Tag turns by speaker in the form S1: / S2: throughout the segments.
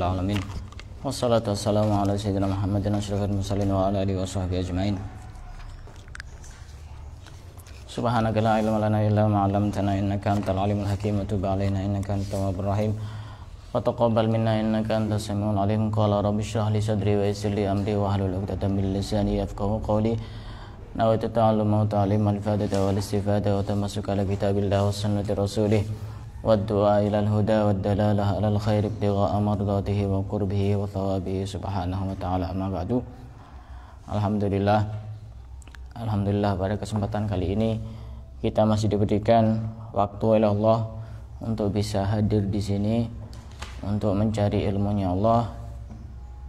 S1: Alamin. Wassalatu wassalamu ala sayyidina Muhammadin asyrafil mursalin wa ala alihi washabbihi ajmain. Subhanaka la ilma lana illa ma 'allamtana innaka antal alimul hakim wa tub 'alaina innaka antat tawwabur rahim wa taqabbal minna innaka antas samiul alim. Qala rabbi shrah li sadri wa yassir li amri wa hlul 'uqdatam min lisani yafqahu qawli. Nawaitu ta'alluma wa ta'lim al-fadata wal istifada wa tamassuk ala kitabillah wa sunnati rasulih والدعاء إلى الهدى والدلالة على الخير ابتغاء مرضاته وقربه وثوابه سبحانه وتعالى. أما بعد. Alhamdulillah pada kesempatan kali ini kita masih diberikan waktu oleh Allah untuk bisa hadir di sini untuk mencari ilmunya Allah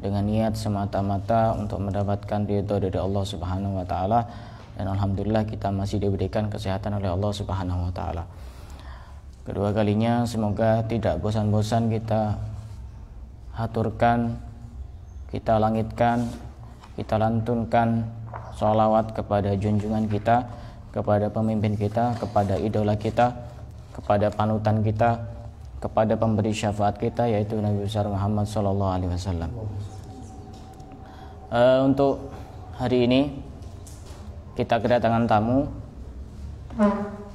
S1: dengan niat semata-mata untuk mendapatkan ridho dari Allah Subhanahu wa taala, dan alhamdulillah kita masih diberikan kesehatan oleh Allah Subhanahu wa taala. Kedua kalinya semoga tidak bosan-bosan kita haturkan, kita langitkan, kita lantunkan sholawat kepada junjungan kita, kepada pemimpin kita, kepada idola kita, kepada panutan kita, kepada pemberi syafaat kita, yaitu Nabi besar Muhammad SAW. Untuk hari ini kita kedatangan tamu,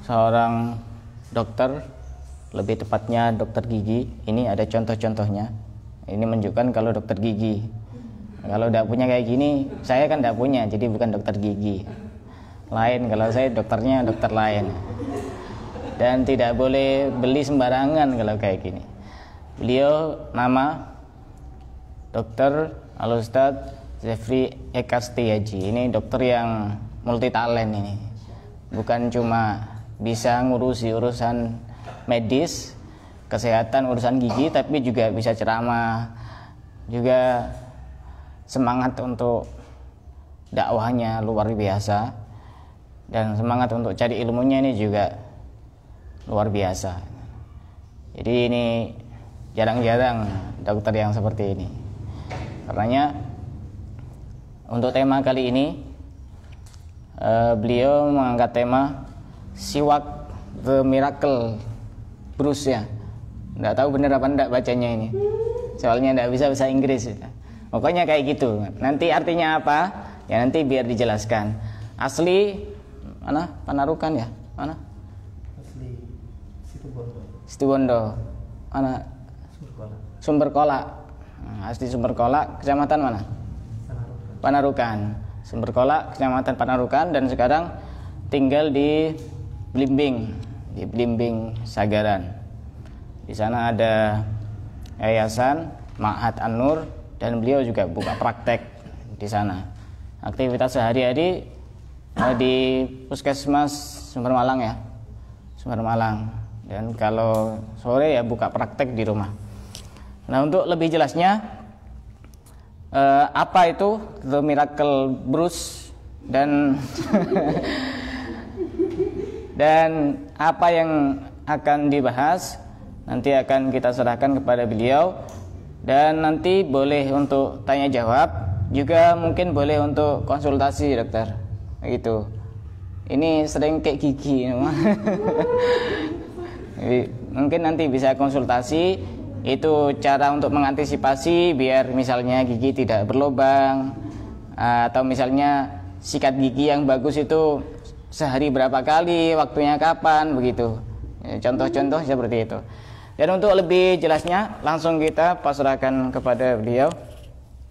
S1: seorang dokter, lebih tepatnya dokter gigi. Ini ada contoh-contohnya. Ini menunjukkan kalau dokter gigi. Kalau tidak punya kayak gini, saya kan tidak punya, jadi bukan dokter gigi. Lain, kalau saya dokternya dokter lain. Dan tidak boleh beli sembarangan kalau kayak gini. Beliau nama Dr. Al-Ustadz Jeffrey Eka Setiaji. Ini dokter yang multi talent ini. Bukan cuma bisa ngurusi urusan medis, kesehatan, urusan gigi, tapi juga bisa ceramah, juga semangat untuk dakwahnya luar biasa, dan semangat untuk cari ilmunya ini juga luar biasa. Jadi ini jarang-jarang dokter yang seperti ini. Karenanya untuk tema kali ini beliau mengangkat tema siwak the miracle Bruce ya. Nggak tahu bener apa enggak bacanya ini. Soalnya nggak bisa bahasa Inggris. Pokoknya kayak gitu. Nanti artinya apa? Ya nanti biar dijelaskan. Asli mana? Panarukan ya? Mana?
S2: Asli
S1: Situbondo. Mana? Sumberkolak. Asli Sumberkolak, kecamatan mana? Panarukan. Sumberkolak, kecamatan Panarukan, dan sekarang tinggal di Blimbing Sagaran. Di sana ada yayasan Ma'had An-Nur, dan beliau juga buka praktek di sana. Aktivitas sehari-hari di Puskesmas Sumber Malang ya, Sumber Malang. Dan kalau sore ya buka praktek di rumah. Nah, untuk lebih jelasnya apa itu The Miracle Bruce dan dan apa yang akan dibahas nanti akan kita serahkan kepada beliau, dan nanti boleh untuk tanya jawab, juga mungkin boleh untuk konsultasi dokter gitu. Ini sering kayak gigi mungkin nanti bisa konsultasi, itu cara untuk mengantisipasi biar misalnya gigi tidak berlubang, atau misalnya sikat gigi yang bagus itu sehari berapa kali, waktunya kapan, begitu. Contoh-contoh seperti itu. Dan untuk lebih jelasnya langsung kita pasrahkan kepada beliau,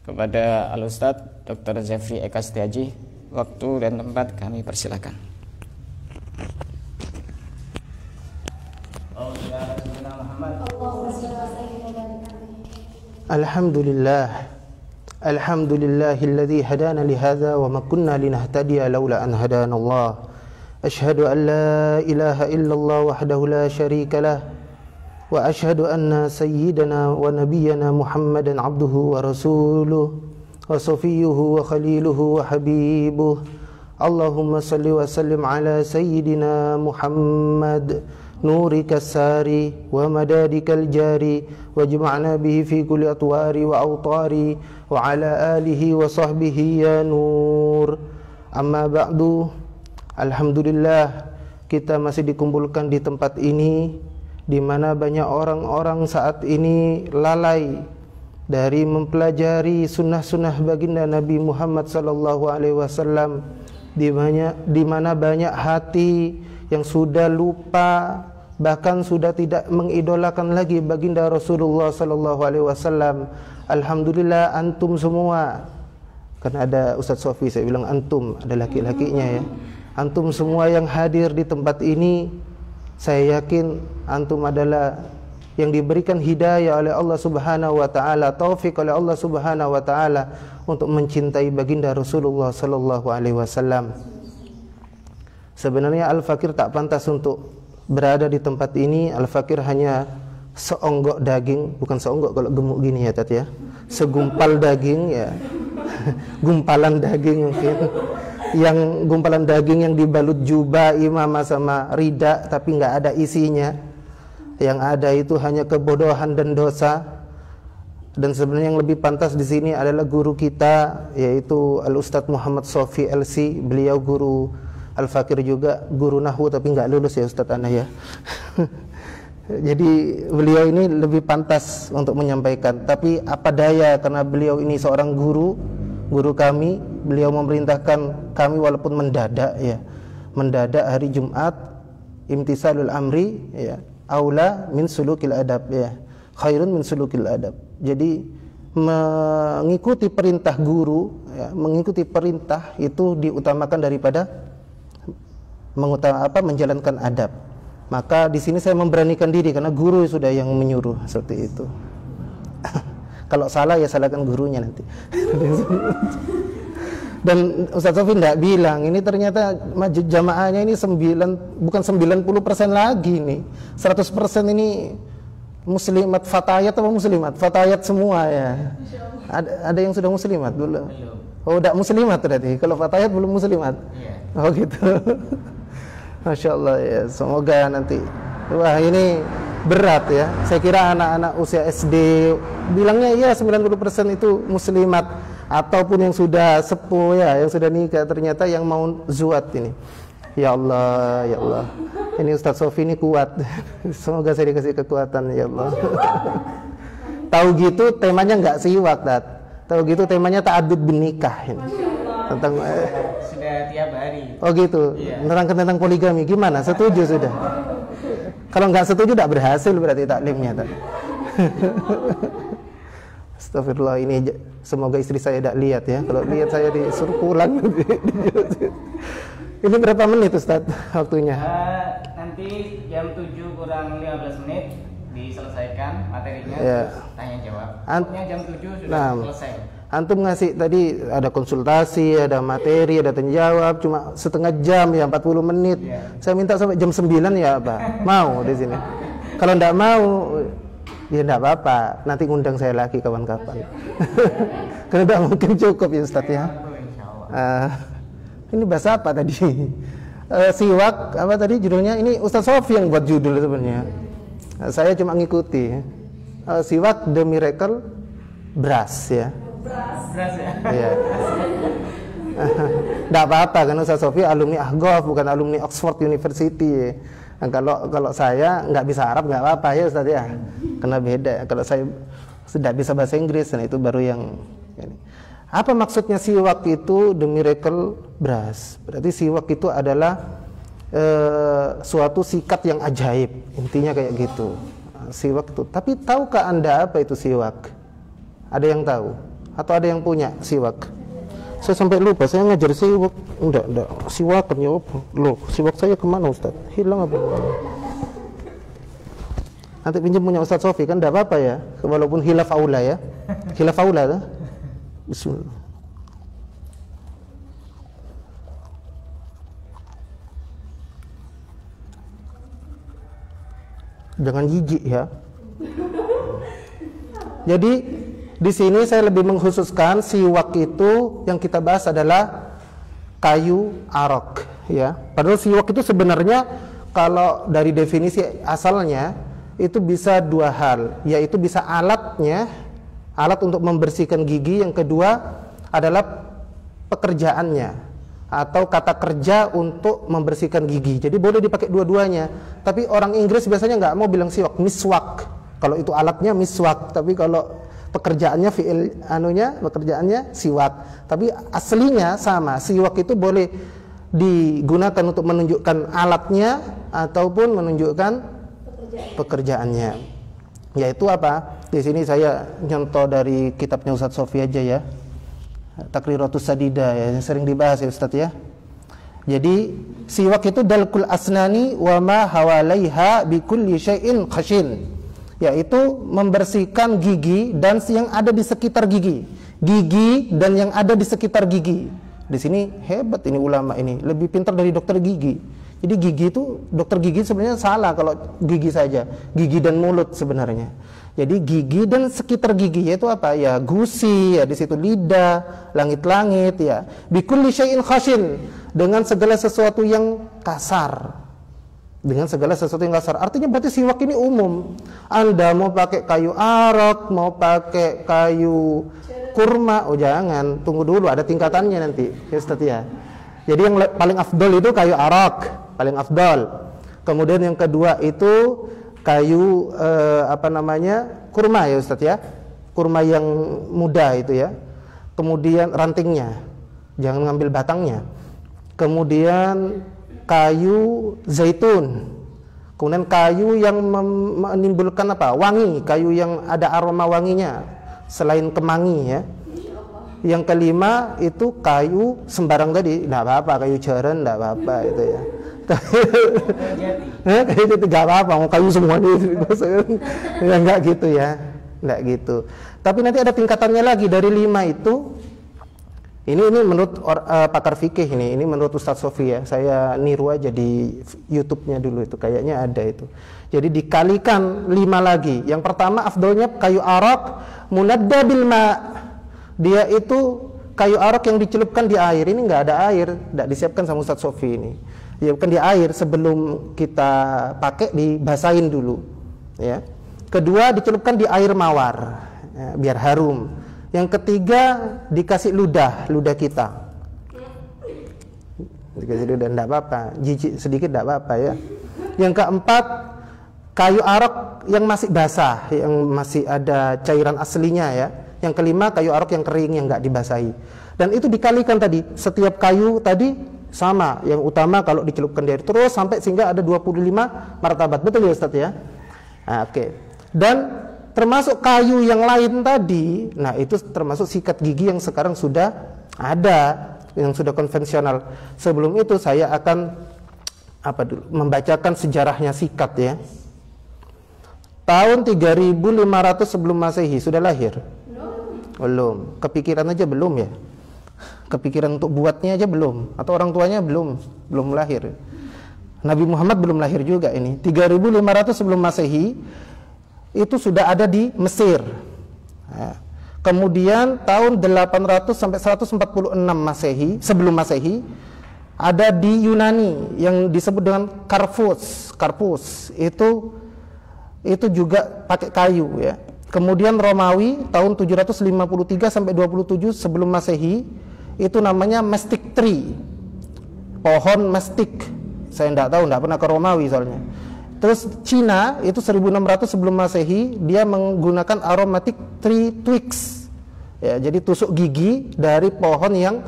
S1: kepada Al-Ustadz Dr. Jeffrey Eka Setiaji. Waktu dan tempat kami persilakan.
S2: Alhamdulillahilladzi hadana lihadza wa ma kunna linahtadiya laula an hadana Allah. Asyhadu an la ilaha illallah wahdahu la syarika lah, wa asyhadu anna sayyidana wa nabiyyana Muhammadan abduhu wa rasuluh wa safiyyuhu wa khaliluhu wa habibuh. Allahumma salli wa sallim ala sayyidina Muhammad nurika sari wa madadikal jari wajma'na bihi fi kulli atwari wa awtari wa ala alihi wa sahbihi ya nur. Amma ba'du. Alhamdulillah, kita masih dikumpulkan di tempat ini di mana banyak orang-orang saat ini lalai dari mempelajari sunnah-sunnah baginda Nabi Muhammad sallallahu alaihi wasallam, di mana banyak hati yang sudah lupa, bahkan sudah tidak mengidolakan lagi baginda Rasulullah sallallahu alaihi wasallam. Alhamdulillah antum semua, karena ada Ustaz Sofi, saya bilang antum, ada laki-lakinya ya. Antum semua yang hadir di tempat ini, saya yakin antum adalah yang diberikan hidayah oleh Allah Subhanahu wa taala, taufik oleh Allah Subhanahu wa taala untuk mencintai baginda Rasulullah sallallahu alaihi wasallam. Sebenarnya Al-Fakir tak pantas untuk berada di tempat ini. Al-Fakir hanya seonggok daging, bukan seonggok kalau gemuk gini ya Tat ya. Segumpal daging ya. Gumpalan daging mungkin. Yang gumpalan daging yang dibalut jubah, imamah sama rida tapi enggak ada isinya. Yang ada itu hanya kebodohan dan dosa. Dan sebenarnya yang lebih pantas di sini adalah guru kita, yaitu Al-Ustadz Muhammad Sofi LC. Beliau guru Al-Fakir juga, guru nahwu tapi nggak lulus ya Ustadz Ana ya. Jadi beliau ini lebih pantas untuk menyampaikan. Tapi apa daya, karena beliau ini seorang guru kami. Beliau memerintahkan kami walaupun mendadak ya, mendadak hari Jumat, imtisalul amri ya, aula min sulukil adab ya, khairun min sulukil adab. Jadi mengikuti perintah guru ya, mengikuti perintah itu diutamakan daripada menjalankan adab. Maka di sini saya memberanikan diri karena guru sudah yang menyuruh seperti itu. Kalau salah ya salahkan gurunya nanti. Dan Ustaz Sofi tidak bilang ini ternyata jamaahnya ini bukan 90% lagi nih, 100% ini muslimat fatayat atau muslimat? Fatayat semua ya. Ada yang sudah muslimat belum? Oh, tidak muslimat berarti. Kalau fatayat belum muslimat. Yeah. Oh gitu. Masya Allah ya. Semoga nanti. Wah ini berat ya. Saya kira anak-anak usia SD bilangnya ya 90% itu muslimat, ataupun yang sudah sepuh ya, yang sudah nikah, ternyata yang mau zuat ini. Ya Allah, ya Allah. Ini Ustaz Sofi ini kuat. Semoga saya dikasih kekuatan ya Allah. Tahu gitu temanya enggak siwak, Tat. Tahu gitu temanya ta'addud bin nikah ini. Tentang
S1: sudah tiap hari.
S2: Oh gitu. Iya. Menerangkan tentang poligami. Gimana? Setuju sudah? Kalau enggak setuju enggak berhasil berarti taklimnya, Tat. Astagfirullah, ini semoga istri saya tidak lihat ya. Kalau lihat saya disuruh pulang. Ini berapa menit Ustaz waktunya?
S1: Nanti jam 7 kurang 15 menit diselesaikan materinya,
S2: ya.
S1: Terus tanya jawab. Pokoknya jam 7 sudah selesai.
S2: Antum ngasih tadi ada konsultasi, ada materi, ada tanya jawab, cuma setengah jam ya, 40 menit. Ya. Saya minta sampai jam 9 ya Pak. Mau di sini. Kalau enggak mau ya enggak apa-apa, nanti ngundang saya lagi kapan-kapan. Karena enggak mungkin cukup ya Ustaz ya. Ini bahasa apa tadi? Siwak apa tadi judulnya? Ini Ustaz Sofi yang buat judul sebenarnya. Saya cuma ngikuti. Siwak The Miracle Brass ya. Brass ya. Iya. Enggak apa-apa kan Ustaz Sofi alumni Ahqaf bukan alumni Oxford University. Nah, kalau saya nggak bisa Arab nggak apa-apa ya Ustaz ya. Karena beda. Kalau saya sudah bisa bahasa Inggris, nah itu baru yang ini. Apa maksudnya siwak itu The Miracle Brass? Berarti siwak itu adalah suatu sikat yang ajaib. Intinya kayak gitu. Siwak itu. Tapi tahukah Anda apa itu siwak? Ada yang tahu? Atau ada yang punya siwak? Saya sampai lupa, saya ngajar siwak. Enggak. Siwak kan ya apa? Loh, siwak saya kemana Ustaz? Hilang apa? Nanti pinjam punya Ustaz Sofi kan enggak apa-apa ya. Walaupun hilaf aula ya. Hilaf aula tuh. Bismillah. Jangan jijik ya. Jadi di sini saya lebih mengkhususkan siwak itu yang kita bahas adalah kayu arok ya. Padahal siwak itu sebenarnya kalau dari definisi asalnya itu bisa dua hal, yaitu bisa alat untuk membersihkan gigi, yang kedua adalah pekerjaannya atau kata kerja untuk membersihkan gigi. Jadi boleh dipakai dua-duanya. Tapi orang Inggris biasanya nggak mau bilang siwak, miswak. Kalau itu alatnya miswak, tapi kalau pekerjaannya fiil pekerjaannya siwak. Tapi aslinya sama. Siwak itu boleh digunakan untuk menunjukkan alatnya ataupun menunjukkan pekerjaannya. Yaitu apa? Di sini saya nyontoh dari kitabnya Ustadz Sofi aja ya. Takriratus Sadida ya, yang sering dibahas ya Ustadz ya. Jadi siwak itu dalkul asnani wa ma hawalaiha bi kulli syai'in khashin, yaitu membersihkan gigi dan yang ada di sekitar gigi. Gigi dan yang ada di sekitar gigi. Di sini hebat ini ulama ini, lebih pintar dari dokter gigi. Jadi gigi itu dokter gigi sebenarnya salah kalau gigi saja. Gigi dan mulut sebenarnya. Jadi gigi dan sekitar gigi yaitu apa? Ya gusi, ya di situ lidah, langit-langit ya. Bi kulli syai'in khashin, dengan segala sesuatu yang kasar. Dengan segala sesuatu yang kasar. Artinya berarti siwak ini umum. Anda mau pakai kayu arok, mau pakai kayu kurma, oh jangan, tunggu dulu ada tingkatannya nanti. Ya Ustaz ya. Jadi yang paling afdol itu kayu arok, paling afdol. Kemudian yang kedua itu kayu kurma ya Ustaz ya. Kurma yang muda itu ya. Kemudian rantingnya. Jangan ngambil batangnya. Kemudian kayu zaitun. Kemudian kayu yang menimbulkan apa? Wangi, kayu yang ada aroma wanginya selain kemangi ya. Yang kelima itu kayu sembarang tadi, enggak apa-apa, kayu jaren enggak apa-apa itu ya. Kayu itu enggak apa-apa, mau kayu semua itu. Ya enggak gitu ya. Enggak gitu. Tapi nanti ada tingkatannya lagi dari 5 itu. Ini menurut pakar fikih ini menurut Ustadz Sofi ya. Saya niru aja di YouTube-nya dulu itu, kayaknya ada itu. Jadi dikalikan 5 lagi. Yang pertama afdolnya kayu arak munadda bil ma. Dia itu kayu arak yang dicelupkan di air. Ini enggak ada air, enggak disiapkan sama Ustadz Sofi ini. Ya bukan di air, sebelum kita pakai dibasahin dulu ya. Kedua dicelupkan di air mawar ya, biar harum. Yang ketiga dikasih ludah kita. Dikasih ludah enggak apa-apa, jijik sedikit enggak apa-apa ya. Yang keempat kayu arak yang masih basah, yang masih ada cairan aslinya ya. Yang kelima kayu arak yang kering yang enggak dibasahi. Dan itu dikalikan tadi, setiap kayu tadi sama, yang utama kalau dicelupkan di air terus sampai sehingga ada 25 martabat. Betul ya Ustaz ya? Nah, oke. Dan termasuk kayu yang lain tadi, nah itu termasuk sikat gigi yang sekarang sudah ada, yang sudah konvensional. Sebelum itu saya akan membacakan sejarahnya sikat ya. Tahun 3500 sebelum Masehi sudah lahir? Belum. Kepikiran aja belum ya? Kepikiran untuk buatnya aja belum? Atau orang tuanya belum lahir? Nabi Muhammad belum lahir juga ini. 3500 sebelum Masehi itu sudah ada di Mesir. Ya. Kemudian tahun 800 sampai 146 Masehi, sebelum Masehi ada di Yunani yang disebut dengan Karpus. Itu juga pakai kayu ya. Kemudian Romawi tahun 753 sampai 27 sebelum Masehi itu namanya mestic tree. Pohon mestik. Saya enggak tahu, enggak pernah ke Romawi soalnya. Terus Cina itu 1600 sebelum Masehi dia menggunakan aromatic tree twigs. Ya, jadi tusuk gigi dari pohon yang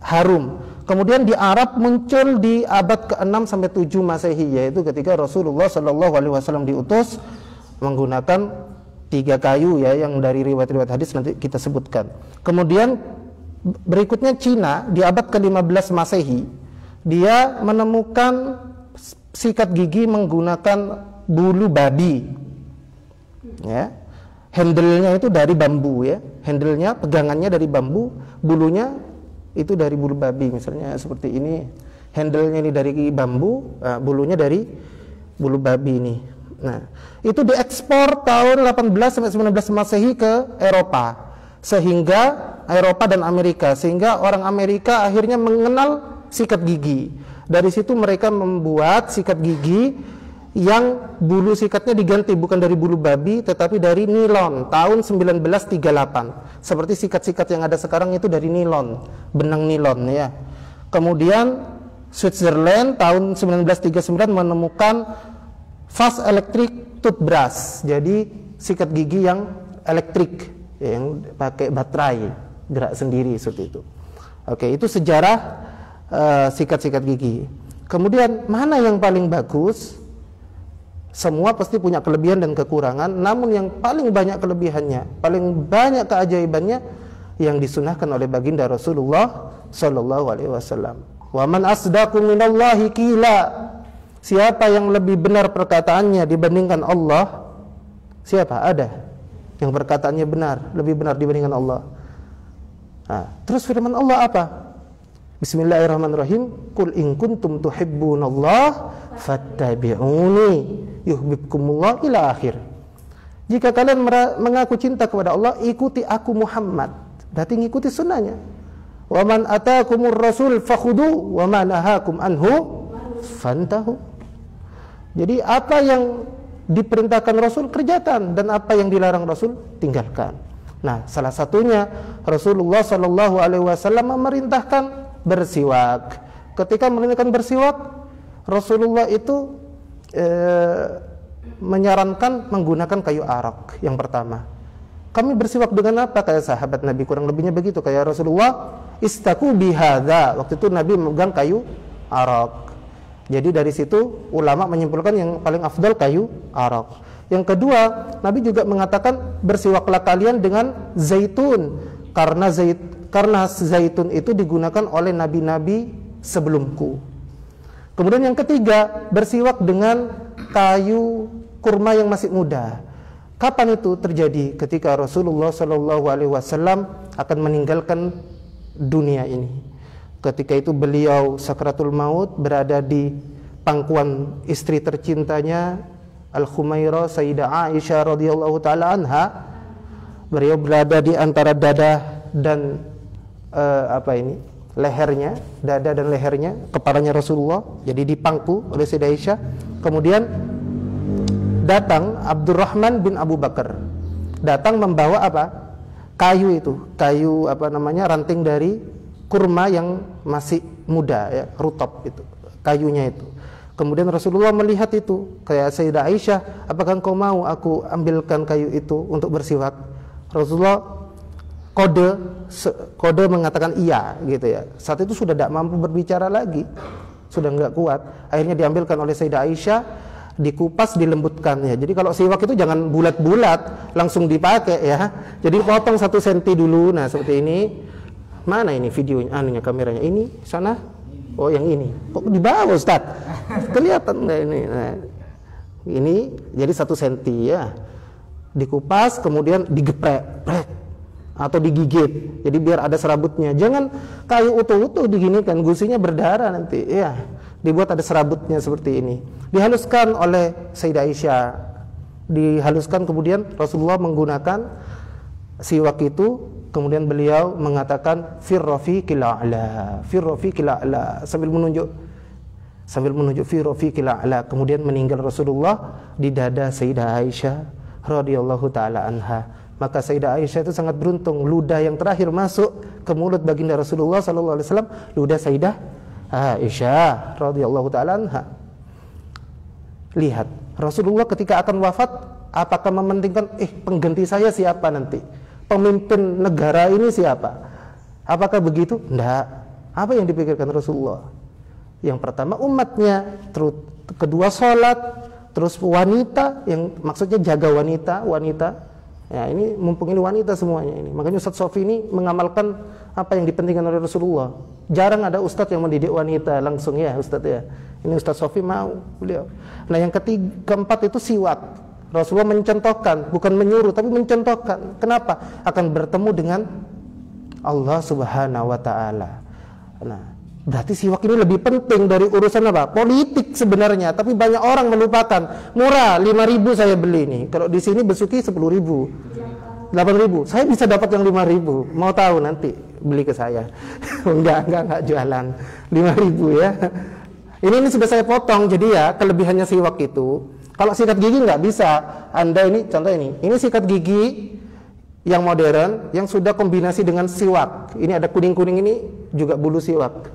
S2: harum. Kemudian di Arab muncul di abad ke-6 sampai 7 Masehi, yaitu ketika Rasulullah SAW diutus menggunakan 3 kayu ya, yang dari riwayat-riwayat hadis nanti kita sebutkan. Kemudian berikutnya Cina di abad ke-15 Masehi dia menemukan sikat gigi menggunakan bulu babi ya. Handle-nya itu dari bambu ya. Handle-nya, pegangannya dari bambu, bulunya itu dari bulu babi misalnya seperti ini. Handle-nya ini dari bambu, bulunya dari bulu babi ini. Nah, itu diekspor tahun 18 sampai 19 Masehi ke Eropa. Sehingga Eropa dan Amerika, sehingga orang Amerika akhirnya mengenal sikat gigi. Dari situ mereka membuat sikat gigi yang bulu sikatnya diganti bukan dari bulu babi tetapi dari nilon tahun 1938. Seperti sikat-sikat yang ada sekarang itu dari nilon, benang nilon ya. Kemudian Switzerland tahun 1939 menemukan fast electric toothbrush. Jadi sikat gigi yang elektrik yang pakai baterai, gerak sendiri seperti itu. Oke, itu sejarah sikat-sikat gigi. Kemudian mana yang paling bagus? Semua pasti punya kelebihan dan kekurangan, namun yang paling banyak kelebihannya, paling banyak keajaibannya yang disunahkan oleh baginda Rasulullah sallallahu alaihi wasallam. Wa man asdaqu minallahi qila. Siapa yang lebih benar perkataannya dibandingkan Allah? Siapa? Ada yang perkataannya benar, lebih benar dibandingkan Allah. Nah, terus firman Allah apa? Bismillahirrahmanirrahim. Qul in kuntum tuhibbunallah fattabi'uni yuhibbukumullah ila akhir. Jika kalian mengaku cinta kepada Allah, ikuti aku Muhammad. Berarti ngikuti sunnahnya. Wa man ataakumur rasul fakhudu wa ma nahakum anhu fantahu. Jadi apa yang diperintahkan Rasul kerjakan, dan apa yang dilarang Rasul tinggalkan. Nah, salah satunya Rasulullah sallallahu alaihi wasallam memerintahkan bersiwak. Ketika memerintahkan bersiwak, Rasulullah itu menyarankan menggunakan kayu arak yang pertama. Kami bersiwak dengan apa? Kayak sahabat Nabi, kurang lebihnya begitu. Kayak Rasulullah, istaku bihadza. Waktu itu Nabi memegang kayu arak. Jadi dari situ ulama menyimpulkan yang paling afdal kayu arak. Yang kedua, Nabi juga mengatakan bersiwaklah kalian dengan zaitun, karena zaitun itu digunakan oleh nabi-nabi sebelumku. Kemudian yang ketiga, bersiwak dengan kayu kurma yang masih muda. Kapan itu terjadi? Ketika Rasulullah SAW akan meninggalkan dunia ini. Ketika itu beliau sakratul maut, berada di pangkuan istri tercintanya Al-Khumairah Sayyidah Aisyah radhiyallahu taala anha. Beliau berada di antara dada dan lehernya, dada dan lehernya, kepalanya Rasulullah, jadi dipangku oleh Sayyidah Aisyah. Kemudian datang Abdurrahman bin Abu Bakar, datang membawa apa? Kayu itu, ranting dari kurma yang masih muda, ya, rutop itu, kayunya itu. Kemudian Rasulullah melihat itu, kayak Sayyidah Aisyah, apakah engkau mau aku ambilkan kayu itu untuk bersiwak? Rasulullah kode mengatakan iya, gitu ya. Saat itu sudah tidak mampu berbicara lagi, sudah nggak kuat. Akhirnya diambilkan oleh Sayyidah Aisyah, dikupas, dilembutkan, ya. Jadi kalau siwak itu jangan bulat-bulat langsung dipakai, ya. Jadi potong 1 cm dulu, nah seperti ini. Mana ini videonya, kameranya? Ini, sana? Oh, yang ini. Kok di bawah, Ustaz? Kelihatan nggak ini? Nah, ini jadi 1 cm, ya. Dikupas, kemudian digeprek, atau digigit. Jadi biar ada serabutnya. Jangan kayu utuh-utuh diginikan, gusinya berdarah nanti, ya. Dibuat ada serabutnya seperti ini. Dihaluskan oleh Sayyidah Aisyah. Dihaluskan, kemudian Rasulullah menggunakan siwak itu. Kemudian beliau mengatakan firrafiqil a'la, firrafiqil a'la, sambil menunjuk firrafiqil a'la. Kemudian meninggal Rasulullah di dada Sayyidah Aisyah radhiyallahu taala anha. Maka Sayyidah Aisyah itu sangat beruntung, ludah yang terakhir masuk ke mulut baginda Rasulullah sallallahu alaihi wasallam, ludah Sayyidah Aisyah radhiyallahu taala anha. Lihat, Rasulullah ketika akan wafat, apakah mementingkan pengganti saya siapa nanti? Pemimpin negara ini siapa? Apakah begitu? Tidak. Apa yang dipikirkan Rasulullah? Yang pertama umatnya, kedua sholat, terus wanita, yang maksudnya jaga wanita. Ya, ini mumpung ini wanita semuanya ini. Makanya Ustaz Sofi ini mengamalkan apa yang dipentingkan oleh Rasulullah. Jarang ada ustadz yang mendidik wanita langsung, ya Ustaz, ya. Ini Ustaz Sofi mau beliau. Nah, yang keempat itu siwak. Rasulullah mencontohkan, bukan menyuruh tapi mencontohkan. Kenapa? Akan bertemu dengan Allah Subhanahu wa taala. Nah, berarti siwak ini lebih penting dari urusan apa? Politik sebenarnya, tapi banyak orang melupakan. Murah, 5.000 saya beli ini. Kalau di sini besuki 10.000, 8.000. Saya bisa dapat yang 5.000. Mau tahu nanti beli ke saya. enggak jualan. 5.000 ya. Ini sudah saya potong. Jadi ya, kelebihannya siwak itu, kalau sikat gigi nggak bisa. Anda ini, contoh ini sikat gigi yang modern, yang sudah kombinasi dengan siwak. Ini ada kuning-kuning, ini juga bulu siwak.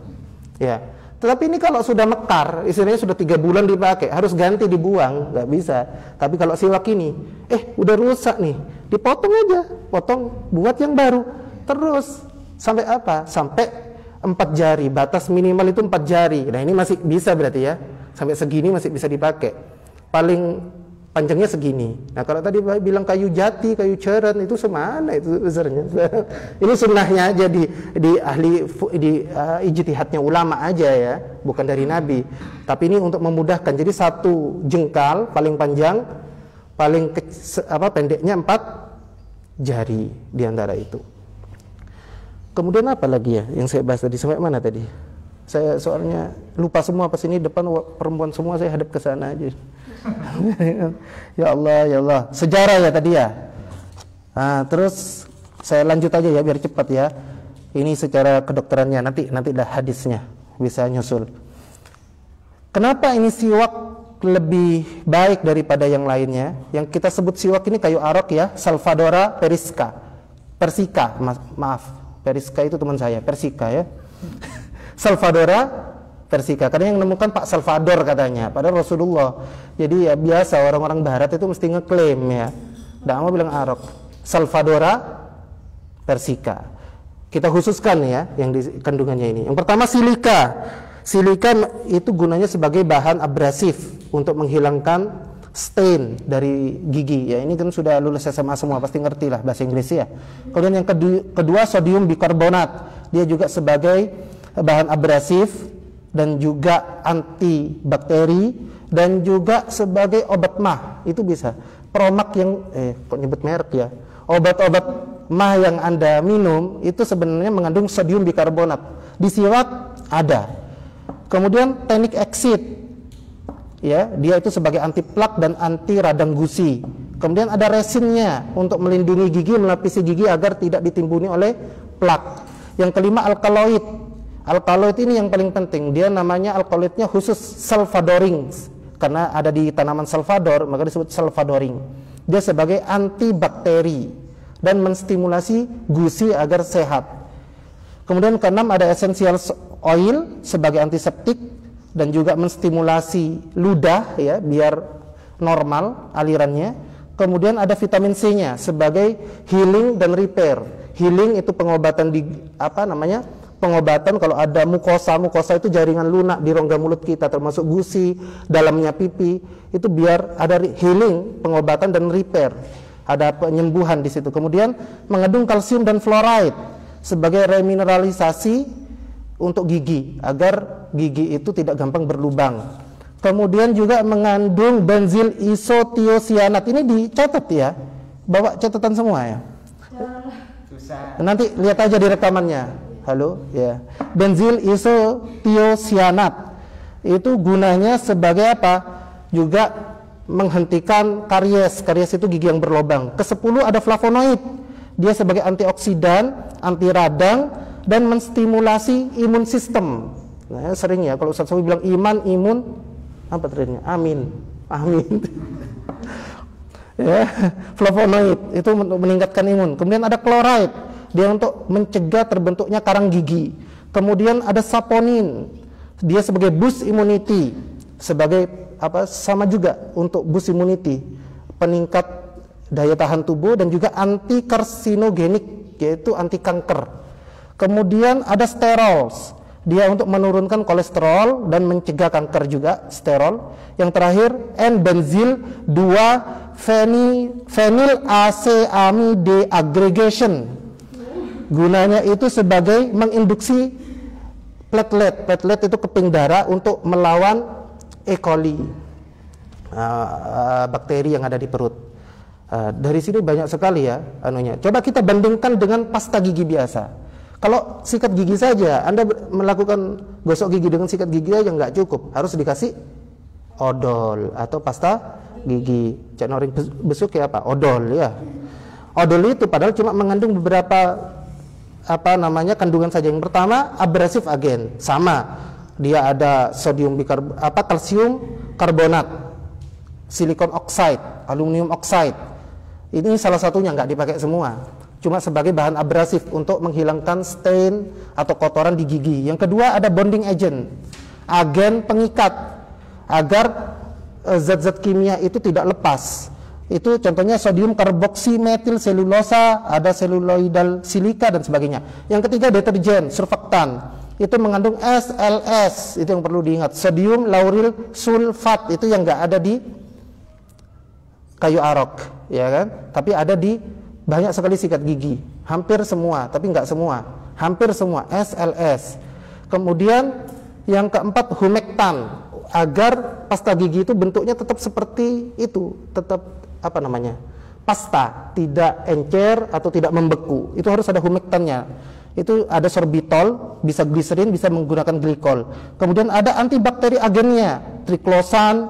S2: Ya. Tetapi ini kalau sudah mekar, istilahnya sudah 3 bulan dipakai, harus ganti, dibuang, nggak bisa. Tapi kalau siwak ini, udah rusak nih, dipotong aja, potong, buat yang baru. Terus sampai apa? Sampai 4 jari, batas minimal itu 4 jari. Nah ini masih bisa berarti ya, sampai segini masih bisa dipakai. Paling panjangnya segini. Nah kalau tadi bilang kayu jati, kayu ceren itu semana itu besarnya. Ini sunnahnya aja di ijtihadnya ulama aja ya, bukan dari Nabi. Tapi ini untuk memudahkan. Jadi 1 jengkal paling panjang, paling pendeknya 4 jari di antara itu. Kemudian apa lagi ya yang saya bahas tadi, sampai mana tadi? Saya soalnya lupa semua, pas ini depan perempuan semua saya hadap ke sana aja. Ya Allah. Sejarah ya tadi ya. Nah, terus saya lanjut aja ya biar cepat ya. Ini secara kedokterannya, nanti dah hadisnya bisa nyusul. Kenapa ini siwak lebih baik daripada yang lainnya? Yang kita sebut siwak ini kayu arok ya, Salvadora Persica, maaf. Persica itu teman saya, Persica ya. Salvadora Persica, karena yang menemukan Pak Salvador katanya, padahal Rasulullah. Jadi ya biasa orang-orang barat itu mesti ngeklaim ya. Nggak mau bilang arok. Salvadora Persica. Kita khususkan ya yang di kandungannya ini. Yang pertama silika. Silika itu gunanya sebagai bahan abrasif untuk menghilangkan stain dari gigi ya. Ini kan sudah lulus SMA semua, pasti ngerti lah bahasa Inggris ya. Kemudian yang kedua sodium bikarbonat, dia juga sebagai bahan abrasif dan juga antibakteri dan juga sebagai obat mah, itu bisa. Promak yang kok nyebut merek ya, obat-obat mah yang Anda minum itu sebenarnya mengandung sodium bikarbonat. Di siwak ada. Kemudian tannic acid ya, dia itu sebagai anti plak dan anti radang gusi. Kemudian ada resinnya untuk melindungi gigi, melapisi gigi agar tidak ditimbuni oleh plak. Yang kelima alkaloid. Alkaloid ini yang paling penting. Dia namanya alkaloidnya khusus salvadoring, karena ada di tanaman Salvador maka disebut salvadoring. Dia sebagai antibakteri dan menstimulasi gusi agar sehat. Kemudian keenam ada essential oil sebagai antiseptik dan juga menstimulasi ludah ya biar normal alirannya. Kemudian ada vitamin C-nya sebagai healing dan repair. Healing itu pengobatan di pengobatan kalau ada mukosa itu jaringan lunak di rongga mulut kita termasuk gusi, dalamnya pipi, itu biar ada healing, pengobatan dan repair. Ada penyembuhan di situ. Kemudian mengandung kalsium dan fluoride sebagai remineralisasi untuk gigi agar gigi itu tidak gampang berlubang. Kemudian juga mengandung benzil isothiocyanat. Ini dicatat ya, bawa catatan semua ya. Susah. Nanti lihat aja di rekamannya. Halo ya. Benzil isothiocyanat itu gunanya sebagai apa? Juga menghentikan karies. Karies itu gigi yang berlubang. Ke-10 ada flavonoid. Dia sebagai antioksidan, anti radang dan menstimulasi imun sistem. Nah, sering ya kalau Ustaz Sofi bilang imun apa terakhirnya? Amin. Ya, flavonoid itu untuk meningkatkan imun. Kemudian ada chloride, dia untuk mencegah terbentuknya karang gigi. Kemudian ada saponin, dia sebagai boost immunity, sebagai sama juga untuk boost immunity, peningkat daya tahan tubuh dan juga anti karsinogenik, yaitu anti kanker. Kemudian ada sterols, dia untuk menurunkan kolesterol dan mencegah kanker juga, sterol. Yang terakhir N-benzil 2-phenyl-aceamide aggregation. Gunanya itu sebagai menginduksi platelet. Platelet itu keping darah untuk melawan E. coli, bakteri yang ada di perut. Dari sini banyak sekali ya anunya. Coba kita bandingkan dengan pasta gigi biasa. Kalau sikat gigi saja, Anda melakukan gosok gigi dengan sikat gigi aja nggak cukup, harus dikasih odol atau pasta gigi. Cak Noring besuk ya apa? Odol ya. Odol itu padahal cuma mengandung beberapa kandungan saja. Yang pertama abrasif agen, sama. Dia ada kalsium karbonat, silikon oxide, aluminium oxide. Ini salah satunya, nggak dipakai semua. Cuma sebagai bahan abrasif untuk menghilangkan stain atau kotoran di gigi. Yang kedua ada bonding agent, agen pengikat agar zat-zat kimia itu tidak lepas. Itu contohnya sodium karboksimetil selulosa, ada seluloidal silika dan sebagainya. Yang ketiga deterjen, surfaktan. Itu mengandung SLS, itu yang perlu diingat. Sodium lauryl sulfat, itu yang nggak ada di kayu arok, ya kan? Tapi ada di banyak sekali sikat gigi. Hampir semua, tapi nggak semua. Hampir semua SLS. Kemudian yang keempat humektan, agar pasta gigi itu bentuknya tetap seperti itu, tetap pasta, tidak encer atau tidak membeku. Itu harus ada humektannya. Itu ada sorbitol, bisa gliserin, bisa menggunakan glikol. Kemudian ada antibakteri agennya, triklosan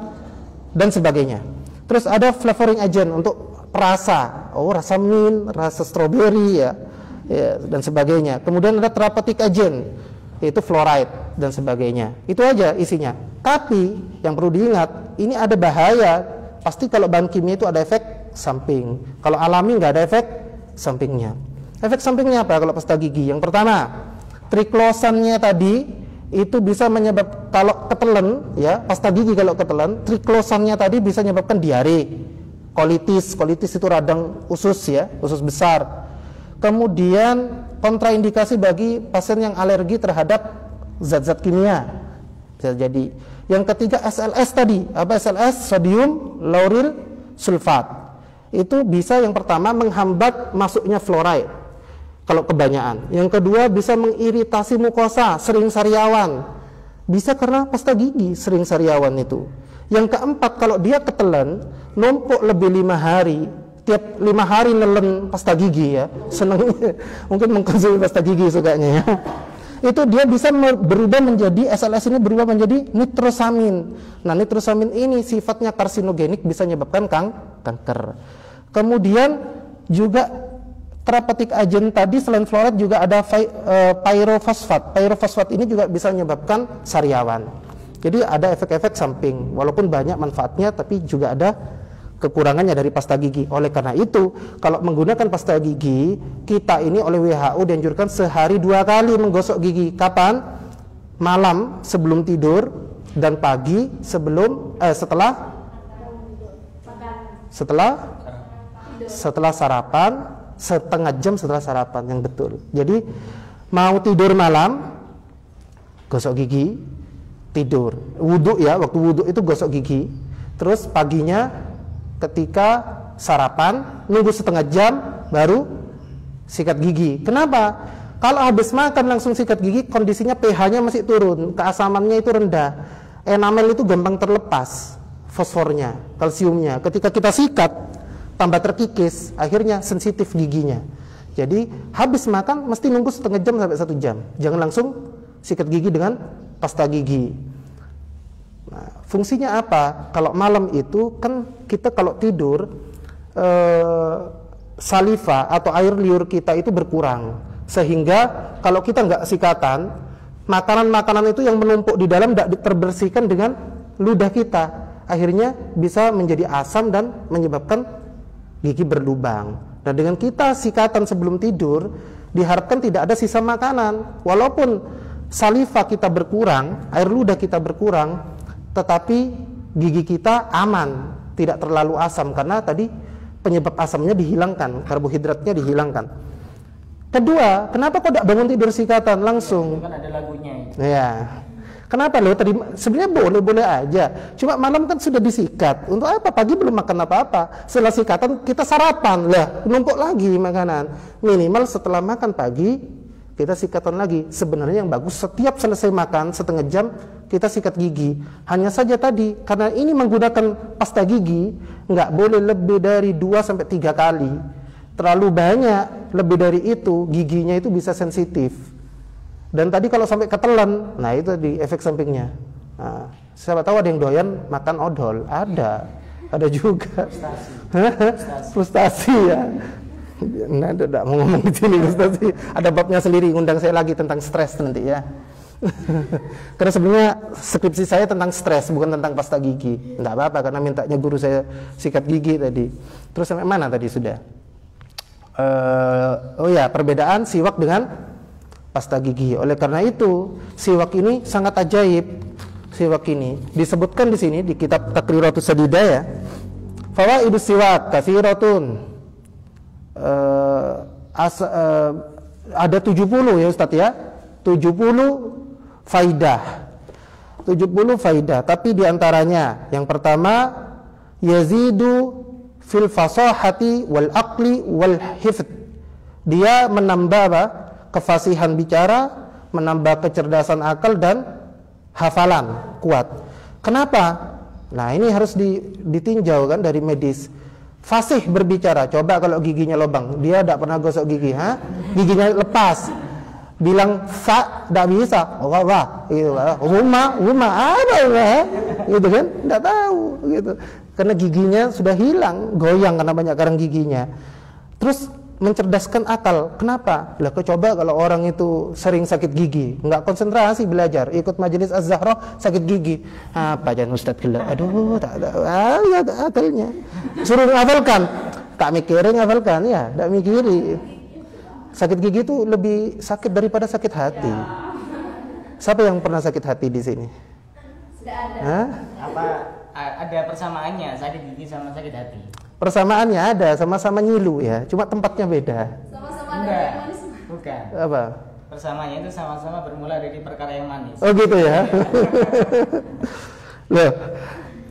S2: dan sebagainya. Terus ada flavoring agent untuk perasa, rasa mint, rasa stroberi ya, dan sebagainya. Kemudian ada therapeutic agent, yaitu fluoride dan sebagainya. Itu aja isinya. Tapi yang perlu diingat, ini ada bahaya. Pasti kalau bahan kimia itu ada efek samping. Kalau alami nggak ada efek sampingnya. Efek sampingnya apa kalau pasta gigi? Yang pertama, triklosannya tadi itu bisa menyebabkan, kalau ketelan ya, pasta gigi kalau ketelan, triklosannya tadi bisa menyebabkan diare, kolitis itu radang usus ya, usus besar. Kemudian kontraindikasi bagi pasien yang alergi terhadap zat-zat kimia bisa jadi. Yang ketiga SLS tadi, apa SLS? Sodium lauryl sulfat. Itu bisa yang pertama menghambat masuknya fluoride kalau kebanyakan. Yang kedua bisa mengiritasi mukosa, sering sariawan. Bisa karena pasta gigi sering sariawan itu. Yang keempat, kalau dia ketelan, numpuk lebih 5 hari, tiap 5 hari nelen pasta gigi ya, senangnya mungkin mengkonsumsi pasta gigi sukanya ya. Itu dia bisa berubah menjadi, SLS ini berubah menjadi nitrosamin. Nah, nitrosamin ini sifatnya karsinogenik, bisa menyebabkan kanker. Kemudian juga therapeutic agent tadi selain fluoride juga ada pyrofosfat. Pyrofosfat ini juga bisa menyebabkan sariawan. Jadi ada efek-efek samping. Walaupun banyak manfaatnya, tapi juga ada kekurangannya dari pasta gigi. Oleh karena itu, kalau menggunakan pasta gigi, kita ini oleh WHO dianjurkan sehari 2 kali menggosok gigi. Kapan? Malam sebelum tidur dan pagi setelah sarapan, setengah jam setelah sarapan yang betul. Jadi mau tidur malam, gosok gigi, tidur. Wudhu ya, waktu wudhu itu gosok gigi. Terus paginya ketika sarapan, nunggu setengah jam baru sikat gigi. Kenapa? Kalau habis makan langsung sikat gigi, kondisinya pH-nya masih turun, keasamannya itu rendah, enamel itu gampang terlepas, fosfornya, kalsiumnya. Ketika kita sikat, tambah terkikis, akhirnya sensitif giginya. Jadi habis makan mesti nunggu setengah jam sampai 1 jam. Jangan langsung sikat gigi dengan pasta gigi. Nah, fungsinya apa? Kalau malam itu kan kita kalau tidur saliva atau air liur kita itu berkurang, sehingga kalau kita nggak sikatan, makanan-makanan itu yang menumpuk di dalam tidak terbersihkan dengan ludah kita, akhirnya bisa menjadi asam dan menyebabkan gigi berlubang. Dan dengan kita sikatan sebelum tidur, diharapkan tidak ada sisa makanan. Walaupun saliva kita berkurang, air ludah kita berkurang, tetapi gigi kita aman, tidak terlalu asam karena tadi penyebab asamnya dihilangkan, karbohidratnya dihilangkan. Kedua, kenapa kok tidak bangun tidur sikatan langsung?
S1: Kan ada lagunya.
S2: Ya. Kenapa lo tadi? Sebenarnya boleh-boleh aja. Cuma malam kan sudah disikat. Untuk apa? Pagi belum makan apa-apa. Setelah sikatan kita sarapan lah, numpuk lagi makanan. Minimal setelah makan pagi kita sikatan lagi. Sebenarnya yang bagus setiap selesai makan setengah jam kita sikat gigi. Hanya saja tadi karena ini menggunakan pasta gigi, nggak boleh lebih dari 2-3 kali. Terlalu banyak, lebih dari itu giginya itu bisa sensitif. Dan tadi kalau sampai ketelan, nah itu di efek sampingnya. Nah, siapa tahu ada yang doyan makan odol, ada juga. Frustasi ya. Nah, tidak mau ngomong di sini frustasi. Ada babnya sendiri, undang saya lagi tentang stres nanti ya. Karena sebenarnya skripsi saya tentang stres, bukan tentang pasta gigi. Tidak apa-apa karena mintanya guru saya sikat gigi tadi. Terus sampai mana tadi sudah? Oh ya, perbedaan siwak dengan pasta gigi. Oleh karena itu, siwak ini sangat ajaib. Siwak ini disebutkan di sini di kitab Takriratus Sadida ya. Fawaidus siwak katsiratun. Ada 70 ya Ustaz ya. 70 faidah. 70 faidah, tapi diantaranya yang pertama yazidu fil fasahati wal aqli wal hifd. Dia menambah apa? Kefasihan bicara, menambah kecerdasan akal dan hafalan kuat. Kenapa? Nah, ini harus ditinjau kan dari medis. Fasih berbicara, coba kalau giginya lubang, dia tidak pernah gosok gigi, giginya lepas. Bilang sa, tidak bisa, wah, gitu, rumah, apa, gitu kan, tidak tahu, gitu, karena giginya sudah hilang, goyang karena banyak karang giginya. Terus mencerdaskan akal, kenapa? Lah, coba kalau orang itu sering sakit gigi, nggak konsentrasi belajar, ikut majelis Az-Zahra sakit gigi, apa jangan Ustadz gila, aduh, tak ada, ya akalnya, suruh ngafalkan, tak mikirin ngafalkan, ya, tak mikiri. Sakit gigi itu lebih sakit daripada sakit hati. Siapa yang pernah sakit hati di sini?
S1: Sudah ada. Apa ada persamaannya sakit gigi sama sakit hati?
S2: Persamaannya ada, sama-sama nyilu ya, cuma tempatnya beda.
S1: Sama-sama ada yang manis. Bukan.
S2: Apa?
S1: Persamaannya itu sama-sama bermula dari perkara yang manis.
S2: Oh gitu ya. Loh,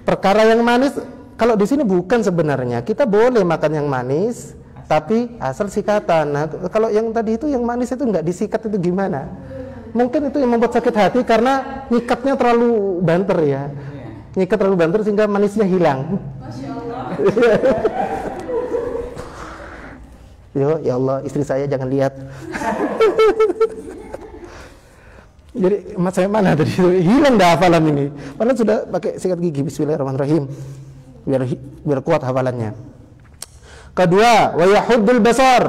S2: perkara yang manis kalau di sini bukan sebenarnya. Kita boleh makan yang manis, tapi asal sikatan. Nah, kalau yang tadi itu yang manis itu nggak disikat itu gimana? Mungkin itu yang membuat sakit hati karena nyikatnya terlalu banter ya. Nyikat terlalu banter sehingga manisnya hilang. Masya Allah. Yo, ya Allah, istri saya jangan lihat. Jadi emas saya mana tadi? Hilang dah hafalan ini. Padahal sudah pakai sikat gigi. Bismillahirrahmanirrahim. Biar kuat hafalannya. Kedua, wa yahuddul basar.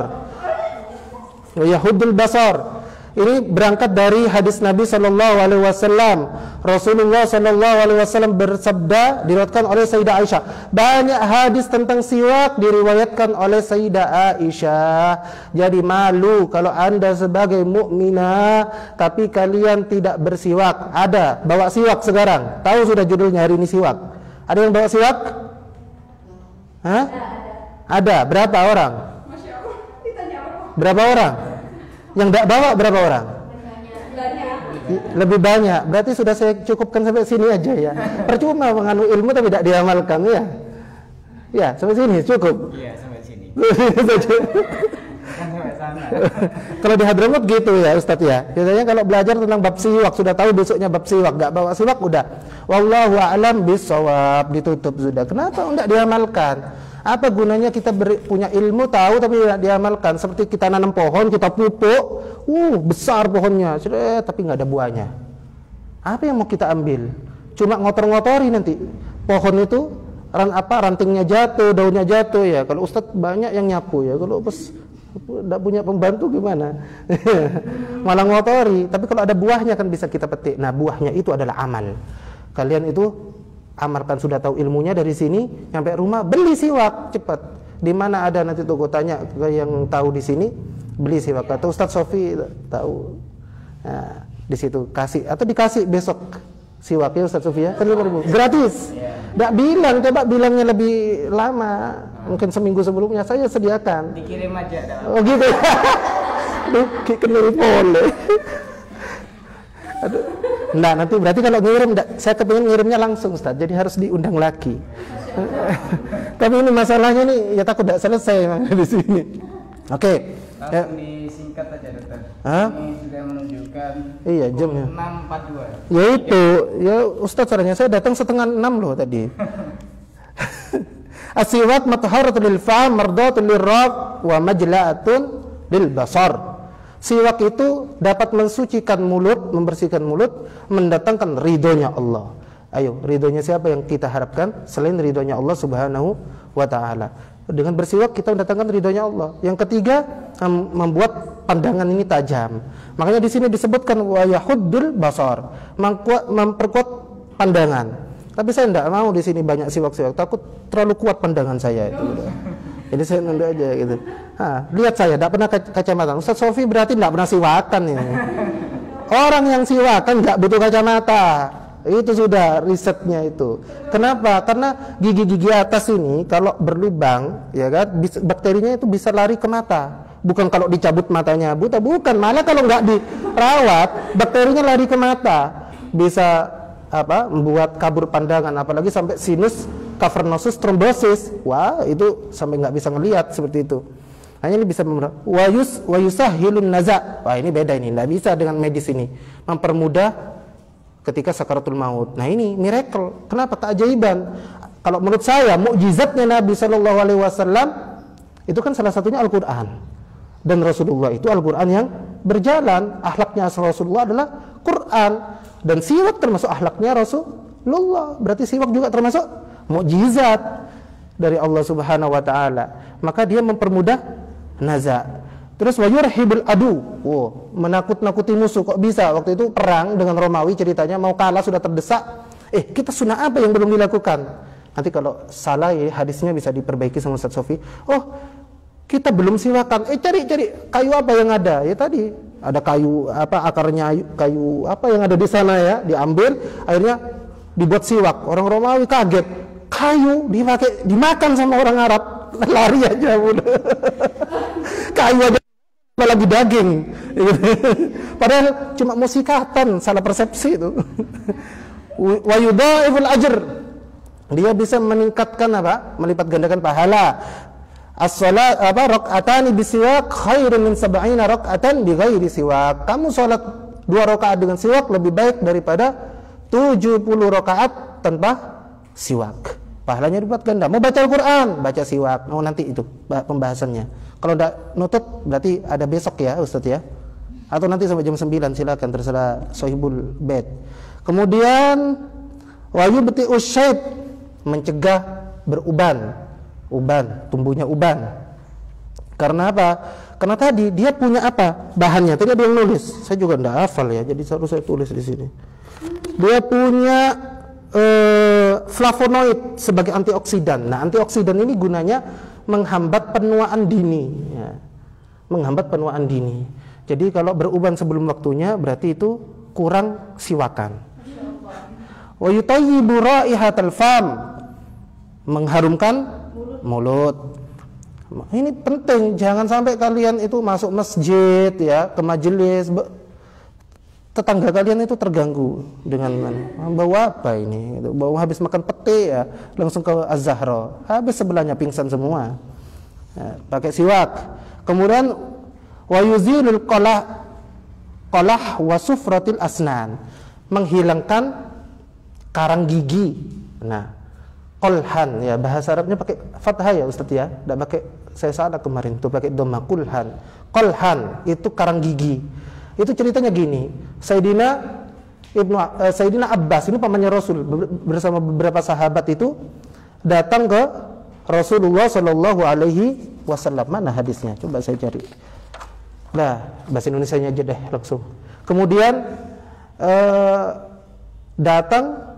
S2: Wa yahuddul basar. Ini berangkat dari hadis Nabi sallallahu alaihi wasallam. Rasulullah sallallahu alaihi wasallam bersabda, diriwayatkan oleh Sayyidah Aisyah. Banyak hadis tentang siwak diriwayatkan oleh Sayyidah Aisyah. Jadi malu kalau Anda sebagai mukminah tapi kalian tidak bersiwak. Ada bawa siwak sekarang. Tahu sudah judulnya hari ini siwak. Ada yang bawa siwak? Hah? Ada. Berapa orang? Masya Allah, ditanya orang. Berapa orang? Yang tidak bawa berapa orang? Lebih banyak. Berarti sudah saya cukupkan sampai sini aja ya. Percuma mengandung ilmu tapi tidak diamalkan ya. Ya, sampai sini cukup. Iya, sampai sini. Sampai sana. Kalau di Hadramut gitu ya Ustadz ya. Biasanya kalau belajar tentang bab siwak sudah tahu besoknya bab siwak, enggak bawa siwak udah. Wallahu a'lam bishawab, ditutup sudah. Kenapa enggak diamalkan? Apa gunanya kita punya ilmu tahu tapi tidak diamalkan? Seperti kita nanam pohon, kita pupuk, besar pohonnya, tapi nggak ada buahnya. Apa yang mau kita ambil? Cuma ngotor-ngotori nanti. Pohon itu rantingnya jatuh, daunnya jatuh ya. Kalau Ustadz banyak yang nyapu ya. Kalau tidak punya pembantu gimana? Malah ngotori. Tapi kalau ada buahnya kan bisa kita petik. Nah, buahnya itu adalah amal. Kalian itu amalkan, sudah tahu ilmunya dari sini, sampai rumah beli siwak cepat. Di mana ada nanti toko, tanya ke yang tahu di sini, beli siwak. Atau Ustadz Sofi tahu. Nah, di situ kasih atau dikasih besok siwaknya Ustadz Sofi ya, kan 5.000 gratis. Nggak bilang, coba bilangnya lebih lama, mungkin seminggu sebelumnya saya sediakan. Dikirim aja. Oh gitu. Duh, kenal boleh. Aduh. Nah, nanti berarti kalau ngirim, saya kepingin ngirimnya langsung Ustaz, jadi harus diundang lagi. Tapi ini masalahnya nih, ya takut tidak selesai di sini. Oke.
S1: Langsung disingkat aja dokter. Ini sudah menunjukkan
S2: iya jamnya
S1: 6.42.
S2: Ya itu, ya Ustaz caranya saya datang 5:30 loh tadi. As-siwak matharatun lil fam, mardatun lirrab, wa majla'atun lil basar. Siwak itu dapat mensucikan mulut, membersihkan mulut, mendatangkan ridhonya Allah. Ayo, ridhonya siapa yang kita harapkan selain ridhonya Allah Subhanahu wa taala? Dengan bersiwak kita mendatangkan ridhonya Allah. Yang ketiga, membuat pandangan ini tajam. Makanya di sini disebutkan wa yahuddul basar, memperkuat pandangan. Tapi saya tidak mau di sini banyak siwak-siwak, takut terlalu kuat pandangan saya itu. Jadi saya nunda aja gitu. Lihat saya tidak pernah kacamata. Ustaz Sofi berarti tidak pernah siwakan ini. Orang yang siwakan nggak butuh kacamata. Itu sudah risetnya itu. Kenapa? Karena gigi-gigi atas ini kalau berlubang, ya kan, bakterinya itu bisa lari ke mata. Bukan kalau dicabut matanya buta, bukan. Malah kalau nggak dirawat, bakterinya lari ke mata. Bisa membuat kabur pandangan, apalagi sampai sinus cavernosus thrombosis. Wah, itu sampai nggak bisa ngelihat seperti itu. Hanya ini bisa wayusahilun naza. Wah, ini beda, ini nggak bisa dengan medis ini. Mempermudah ketika sakaratul maut. Nah, ini miracle. Kenapa? Keajaiban. Kalau menurut saya mukjizatnya Nabi Shallallahu Alaihi Wasallam itu kan salah satunya Al-Quran. Dan Rasulullah itu Al-Quran yang berjalan. Akhlaknya Rasulullah adalah Quran. Dan siwak termasuk akhlaknya Rasulullah. Berarti siwak juga termasuk mukjizat dari Allah Subhanahu Wa Taala. Maka dia mempermudah naza. Terus wayurhibul adu. Menakut-nakuti musuh. Kok bisa? Waktu itu perang dengan Romawi ceritanya, mau kalah sudah terdesak. Kita sunnah apa yang belum dilakukan? Nanti kalau salah ya hadisnya bisa diperbaiki sama Ustaz Sofi. Kita belum siwakan. Cari kayu apa yang ada? Ya tadi ada kayu akarnya kayu apa yang ada di sana ya, diambil, akhirnya dibuat siwak. Orang Romawi kaget. Kayu dimakan sama orang Arab. Lari aja udah. Kayu aja lagi daging. Padahal cuma musikatan, salah persepsi itu. Wa yudha'iful ajr. Dia bisa meningkatkan melipat gandakan pahala. As-salat rakaatani bisiwak khairun min 70 rakaatan bighairi siwak. Kamu salat 2 rakaat dengan siwak lebih baik daripada 70 rakaat tanpa siwak. Pahalanya dibuat ganda. Mau baca Al-Quran, baca siwak. Nanti itu pembahasannya. Kalau tidak nutut berarti ada besok ya Ustaz ya. Atau nanti sampai jam 9 silakan, terserah Sohibul Bait. Kemudian wayubti usyaib, mencegah beruban. Tumbuhnya uban. Karena apa? Karena tadi dia punya bahannya. Tadi ada yang nulis. Saya juga tidak hafal ya, jadi harus saya tulis di sini. Dia punya flavonoid sebagai antioksidan. Nah, antioksidan ini gunanya menghambat penuaan dini. Ya. Menghambat penuaan dini. Jadi kalau beruban sebelum waktunya berarti itu kurang siwakan. Wa yutayyibu raihatal fam, mengharumkan mulut. Ini penting, jangan sampai kalian itu masuk masjid ya, ke majelis, tetangga kalian itu terganggu dengan bawa apa ini, bawa habis makan pete ya, langsung ke Az-Zahra, habis sebelahnya pingsan semua. Ya, pakai siwak. Kemudian wa yuzilul qalah wa sufratil asnan, menghilangkan karang gigi. Nah, qolhan ya, bahasa Arabnya pakai fathah ya Ustaz ya, tidak pakai, saya salah kemarin tuh pakai dhamma. Qolhan itu karang gigi. Itu ceritanya gini, Sayyidina Abbas ini pamannya Rasul bersama beberapa sahabat itu datang ke Rasulullah Shallallahu Alaihi Wasallam. Mana hadisnya? Coba saya cari. Nah, bahasa Indonesianya aja deh langsung. Kemudian datang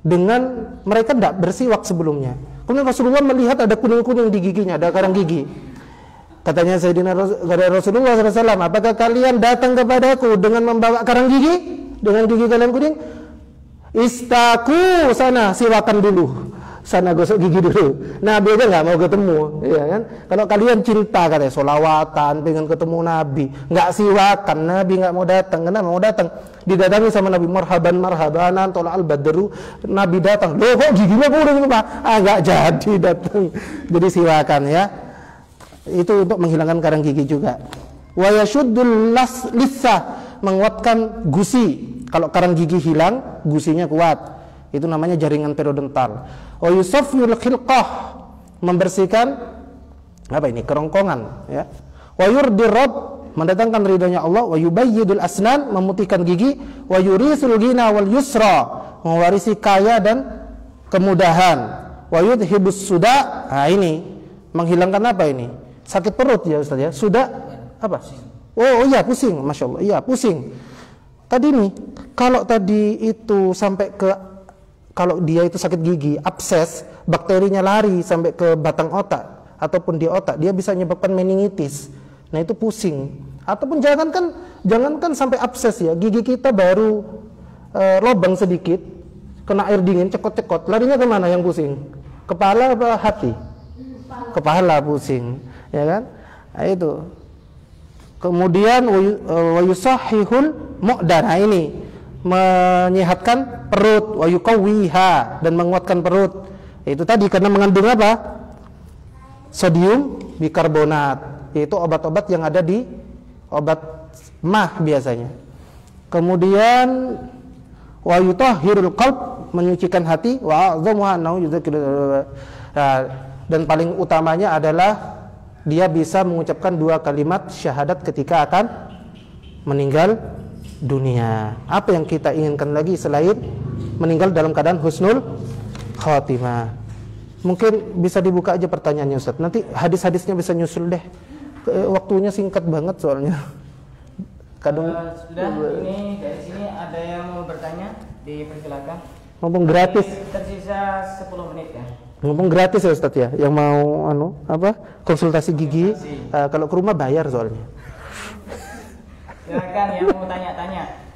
S2: dengan mereka tidak bersiwak sebelumnya. Kemudian Rasulullah melihat ada kuning-kuning di giginya, ada karang gigi. Katanya Sayyidina Rasulullah SAW, apakah kalian datang kepadaku dengan membawa karang gigi? Dengan gigi kalian kuning? Istaku, sana siwakan dulu, sana gosok gigi dulu. Nabi aja nggak mau ketemu, ya kan? Kalau kalian cinta katanya, solawatan, pengen ketemu Nabi, nggak siwakan, Nabi nggak mau datang. Kenapa mau datang? Didatangi sama Nabi, marhabanan, tola al badru. Nabi datang, loh kok giginya kuning Pak? Nggak jadi datang. Jadi siwakan ya. Itu untuk menghilangkan karang gigi juga. Wa yashuddul lissah, menguatkan gusi. Kalau karang gigi hilang, gusinya kuat. Itu namanya jaringan periodontal. Wa yusaffiyul khilqah, membersihkan kerongkongan ya. Wa yurdir rabb, mendatangkan ridhonya Allah. Wa yubayyidul asnan, memutihkan gigi. Wa yurisul ghina wal yusra, mewarisi kaya dan kemudahan. Wa yudhibus suda, ini menghilangkan apa ini? Sakit perut ya Ustaz ya. Sudah apa? Oh iya, pusing, Masya Allah. Iya, pusing. Tadi nih, kalau tadi itu sampai ke, kalau dia itu sakit gigi, abses, bakterinya lari sampai ke batang otak ataupun di otak, dia bisa menyebabkan meningitis. Nah, itu pusing. Ataupun jangankan sampai abses ya, gigi kita baru lobang sedikit, kena air dingin, cekot-cekot, larinya kemana yang pusing? Kepala apa hati? Kepala pusing, ya kan? Nah, itu. Kemudian wa yusahhihul mu'dan. Nah, ini menyehatkan perut, wa yuqawwiha, dan menguatkan perut. Itu tadi karena mengandung apa? Sodium bikarbonat. Itu obat-obat yang ada di obat mah biasanya. Kemudian wa yutahhirul qalb, menyucikan hati, wa a'dhamuha annahu yudzakiru. Dan paling utamanya adalah dia bisa mengucapkan 2 kalimat syahadat ketika akan meninggal dunia. Apa yang kita inginkan lagi selain meninggal dalam keadaan husnul khatimah? Mungkin bisa dibuka aja pertanyaannya Ustaz. Nanti hadis-hadisnya bisa nyusul deh. Waktunya singkat banget soalnya. Kadang
S1: sudah ini dari sini ada yang mau bertanya, dipersilakan.
S2: Mumpung gratis.
S1: Tersisa 10 menit ya.
S2: Mumpung gratis ya Ustaz ya. Yang mau konsultasi gigi. Kalau ke rumah bayar soalnya.
S1: Silakan yang mau tanya-tanya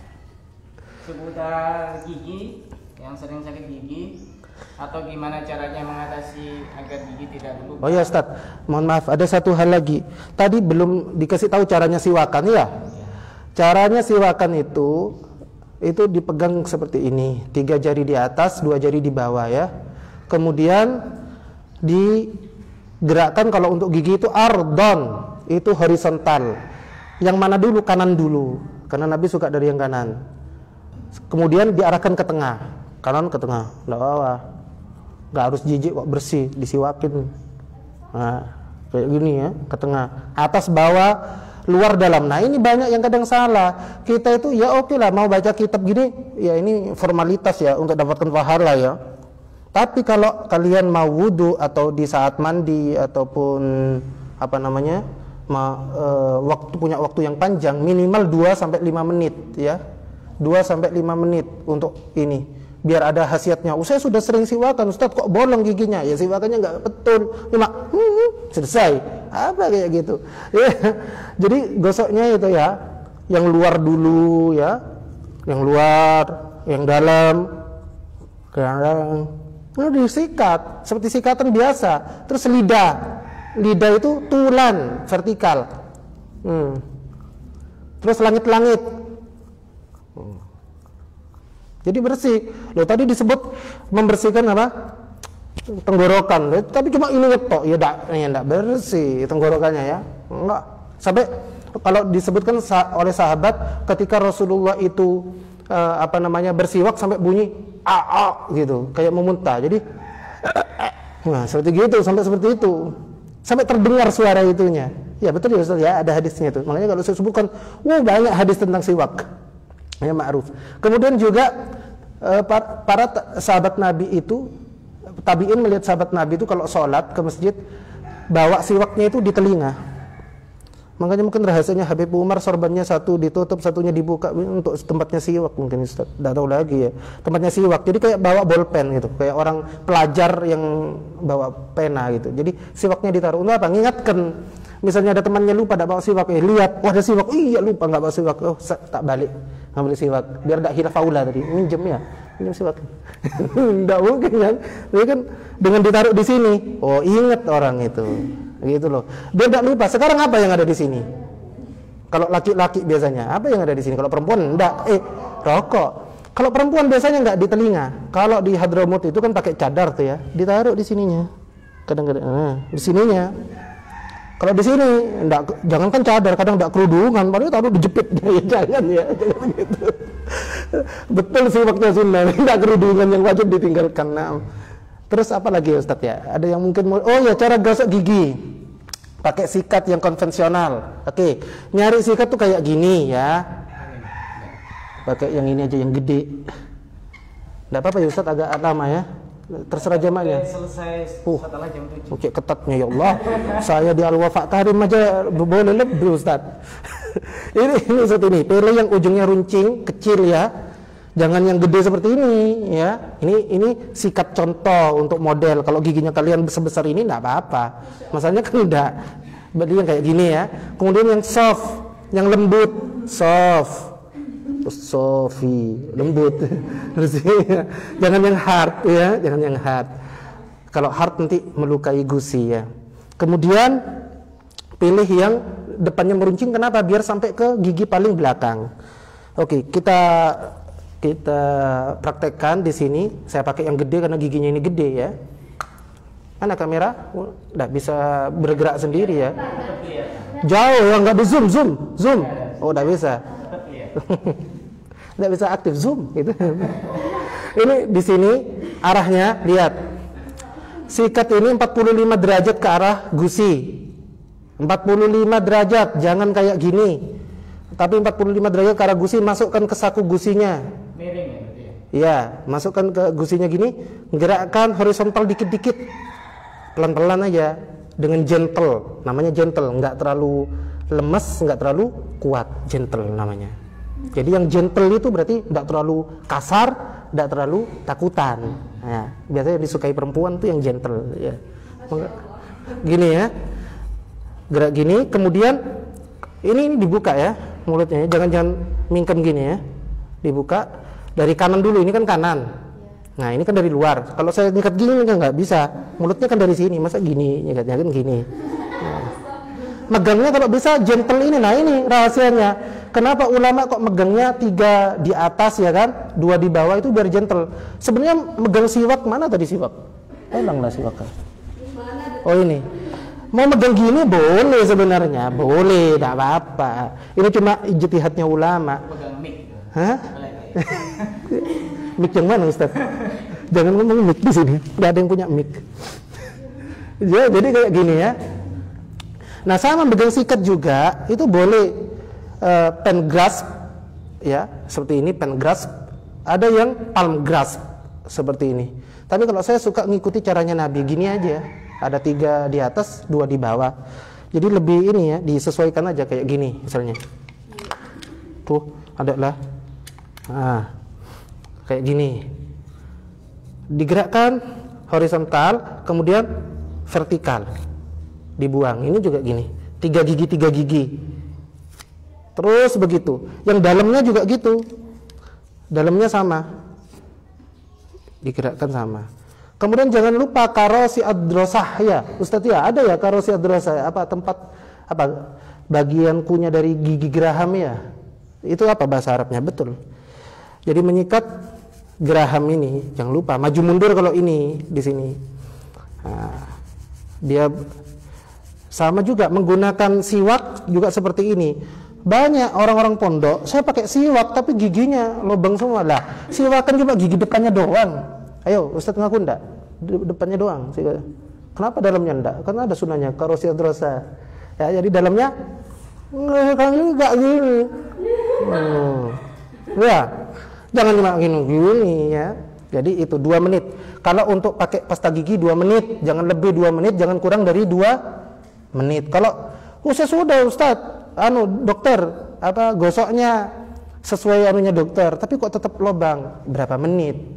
S1: seputar gigi, yang sering sakit gigi, atau gimana caranya mengatasi agar gigi tidak berlubang.
S2: Oh ya Ustaz, mohon maaf, ada satu hal lagi. Tadi belum dikasih tahu caranya siwakan ya. Caranya siwakan itu dipegang seperti ini, 3 jari di atas, 2 jari di bawah ya. Kemudian digerakkan. Kalau untuk gigi itu ardon, itu horizontal. Yang mana dulu? Kanan dulu, karena Nabi suka dari yang kanan. Kemudian diarahkan ke tengah, kanan ke tengah, nggak apa-apa. Nggak harus jijik kok, bersih, disiwakin. Nah, kayak gini ya, ke tengah, atas bawah, luar dalam. Nah ini banyak yang kadang salah. Kita itu ya oke lah, mau baca kitab gini, ya ini formalitas ya untuk dapatkan pahala ya. Tapi kalau kalian mau wudu atau di saat mandi ataupun punya waktu yang panjang, minimal 2-5 menit ya. 2-5 menit untuk ini, biar ada khasiatnya. Saya sudah sering siwakan Ustaz, kok bolong giginya? Ya siwakannya nggak betul, cuma selesai. Apa kayak gitu ya. Jadi gosoknya itu ya, yang luar dulu ya, yang luar, yang dalam, disikat seperti sikatan biasa. Terus lidah itu tulan vertikal. Terus langit-langit. Jadi bersih. Loh tadi disebut membersihkan apa? Tenggorokan. Tapi cuma ini ngetok, ya enggak bersih tenggorokannya ya. Enggak. Sampai kalau disebutkan oleh sahabat ketika Rasulullah itu bersiwak sampai bunyi gitu, kayak memuntah. Jadi nah, seperti gitu, sampai seperti itu. Sampai terdengar suara itunya. Ya betul ya Ustaz ya, ada hadisnya itu. Makanya kalau saya sebutkan, banyak hadis tentang siwak. Ya ma'ruf. Kemudian juga para sahabat Nabi itu, tabi'in melihat sahabat Nabi itu kalau sholat ke masjid bawa siwaknya itu di telinga. Makanya mungkin rahasianya Habib Umar sorbannya satu ditutup, satunya dibuka untuk tempatnya siwak, mungkin Ustaz. Tidak tahu lagi ya. Tempatnya siwak. Jadi kayak bawa bolpen gitu, kayak orang pelajar yang bawa pena gitu. Jadi siwaknya ditaruh untuk apa? Ngingatkan. Misalnya ada temannya lupa tidak bawa siwak, lihat, ada siwak, iya lupa nggak bawa siwak, tak balik ngambil siwak, biar tidak hilaf faula tadi, minjem siwak, tidak mungkin kan? Jadi kan dengan ditaruh di sini, ingat orang itu, gitu loh, biar tidak lupa. Sekarang apa yang ada di sini? Kalau laki-laki biasanya apa yang ada di sini? Kalau perempuan enggak, rokok. Kalau perempuan biasanya enggak di telinga. Kalau di Hadramut itu kan pakai cadar tuh ya, ditaruh di sininya, kadang-kadang, di sininya. Kalau di sini jangankan cadar, kadang enggak kerudungan, padahal taruh dijepit. Jangan gitu. Betul sih waktu sunnah, enggak kerudungan yang wajib ditinggalkan. Nah. Terus apa lagi Ustaz ya? Ada yang mungkin cara gosok gigi. Pakai sikat yang konvensional. Oke. Nyari sikat tuh kayak gini ya. Pakai yang ini aja yang gede. Enggak apa-apa ya Ustaz, agak lama ya. Terserah jamaknya.
S1: Selesai setelah jam 7.
S2: Oke, ketatnya ya Allah. Saya di Al-Wafa Karim aja boleh lebih Ustaz. ini Ustaz ini, pele yang ujungnya runcing, kecil ya. Jangan yang gede seperti ini ya. Ini sikat contoh untuk model. Kalau giginya kalian sebesar ini enggak apa-apa. Masalahnya kan enggak. Berarti yang kayak gini ya. Kemudian yang soft, yang lembut, soft. Sofi, lembut. Terus jangan yang hard ya, jangan yang hard. Kalau hard nanti melukai gusi ya. Kemudian pilih yang depannya meruncing, kenapa? Biar sampai ke gigi paling belakang. Oke, kita praktekkan di sini. Saya pakai yang gede karena giginya ini gede ya. Mana kamera? Nggak bisa bergerak sendiri ya. Jauh ya, nggak di zoom. Oh, nggak bisa. Nggak bisa aktif zoom gitu. Ini di sini arahnya, lihat. Sikat ini 45 derajat ke arah gusi. 45 derajat, jangan kayak gini. Tapi 45 derajat ke arah gusi, masukkan ke saku gusinya.
S1: Miring ya berarti ya?
S2: Iya, masukkan ke gusinya gini, gerakkan horizontal dikit-dikit. Pelan-pelan aja, dengan gentle. Namanya gentle, nggak terlalu lemes, nggak terlalu kuat. Gentle namanya. Jadi yang gentle itu berarti nggak terlalu kasar, nggak terlalu takutan. Nah, biasanya disukai perempuan tuh yang gentle ya. Gini ya. Gerak gini, kemudian ini dibuka ya mulutnya, jangan mingkem gini ya. Dibuka dari kanan dulu, ini kan kanan. Nah, ini kan dari luar. Kalau saya nyikat gini kan nggak bisa. Mulutnya kan dari sini, masa gini nyikatnya kan gini. Nah. Megangnya kalau bisa gentle ini. Nah, ini rahasianya. Kenapa ulama kok megangnya 3 di atas ya kan, 2 di bawah, itu biar gentle. Sebenarnya megang siwak, mana tadi siwak? Hilanglah siwaknya. Oh, ini. Mau megang gini boleh sebenarnya, boleh, tidak apa-apa. Ini cuma ijtihadnya ulama.
S1: Pegang mic.
S2: Hah? Mic yang mana, Ustaz? Jangan ngomong mic di sini, nggak ada yang punya mic. Ya, jadi kayak gini ya. Nah, sama megang sikat juga itu boleh. Pen grasp ya, seperti ini pen grasp. Ada yang palm grasp seperti ini. Tapi kalau saya suka ngikuti caranya Nabi, gini aja. Ada 3 di atas, 2 di bawah. Jadi lebih ini ya, disesuaikan aja kayak gini misalnya. Tuh, ada lah. Nah, kayak gini. Digerakkan horizontal, kemudian vertikal. Dibuang. Ini juga gini. 3 gigi. Terus begitu. Yang dalamnya juga gitu. Dalamnya sama. Digerakkan sama. Kemudian jangan lupa karosi adrosah ya, Ustadz ya, ada ya karosi adrosah, apa tempat apa bagian kunyah dari gigi geraham ya. Itu apa bahasa Arabnya? Betul. Jadi menyikat geraham ini, jangan lupa maju mundur kalau ini di sini. Nah, dia sama juga menggunakan siwak juga seperti ini. Banyak orang-orang pondok, saya pakai siwak tapi giginya lubang semua lah. Siwak kan cuma gigi depannya doang. Ayo, Ustadz ngaku enggak? Depannya doang. Kenapa dalamnya enggak? Karena ada sunahnya, karosi adrosa. Ya, jadi dalamnya enggak gini. Ya, jangan cuma gini ya. Jadi itu 2 menit. Kalau untuk pakai pasta gigi 2 menit, jangan lebih 2 menit, jangan kurang dari 2 menit. Kalau saya sudah Ustadz, dokter, gosoknya sesuai anunya dokter, tapi kok tetap lubang, berapa menit?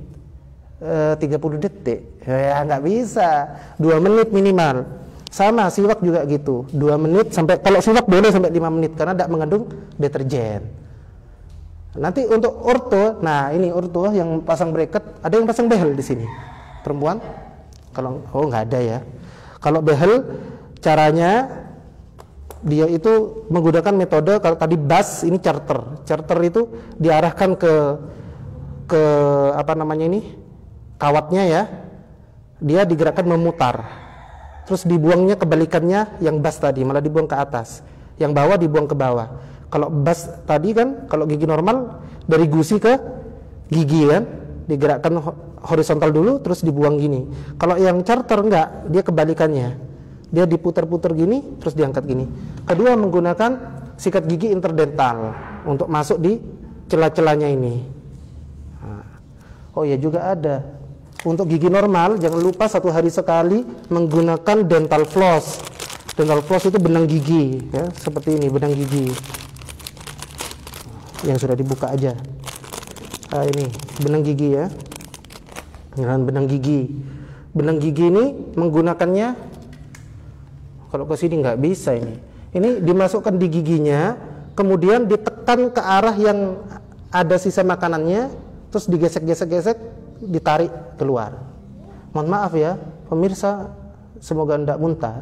S2: 30 detik ya nggak bisa, 2 menit minimal. Sama siwak juga gitu, 2 menit sampai, kalau siwak boleh sampai 5 menit karena tidak mengandung deterjen. Nanti untuk orto, nah ini orto yang pasang bracket, ada yang pasang behel di sini perempuan. Kalau nggak ada ya. Kalau behel caranya dia itu menggunakan metode, kalau tadi bus, ini charter itu diarahkan ke apa namanya ini, kawatnya ya, dia digerakkan memutar, terus dibuangnya kebalikannya, yang bas tadi malah dibuang ke atas, yang bawah dibuang ke bawah. Kalau bas tadi kan, kalau gigi normal dari gusi ke gigi kan, digerakkan horizontal dulu, terus dibuang gini. Kalau yang charter enggak, dia kebalikannya, dia diputar-putar gini, terus diangkat gini. Kedua, menggunakan sikat gigi interdental untuk masuk di celah-celahnya ini. Oh ya, juga ada. Untuk gigi normal, jangan lupa 1 hari sekali menggunakan dental floss. Dental floss itu benang gigi, ya, seperti ini benang gigi. Yang sudah dibuka aja. Nah, ini benang gigi ya. Dengan benang gigi. Benang gigi ini menggunakannya, kalau ke sini nggak bisa ini. Ini dimasukkan di giginya, kemudian ditekan ke arah yang ada sisa makanannya, terus digesek-gesek-gesek, ditarik keluar. Mohon maaf ya, pemirsa, semoga tidak muntah.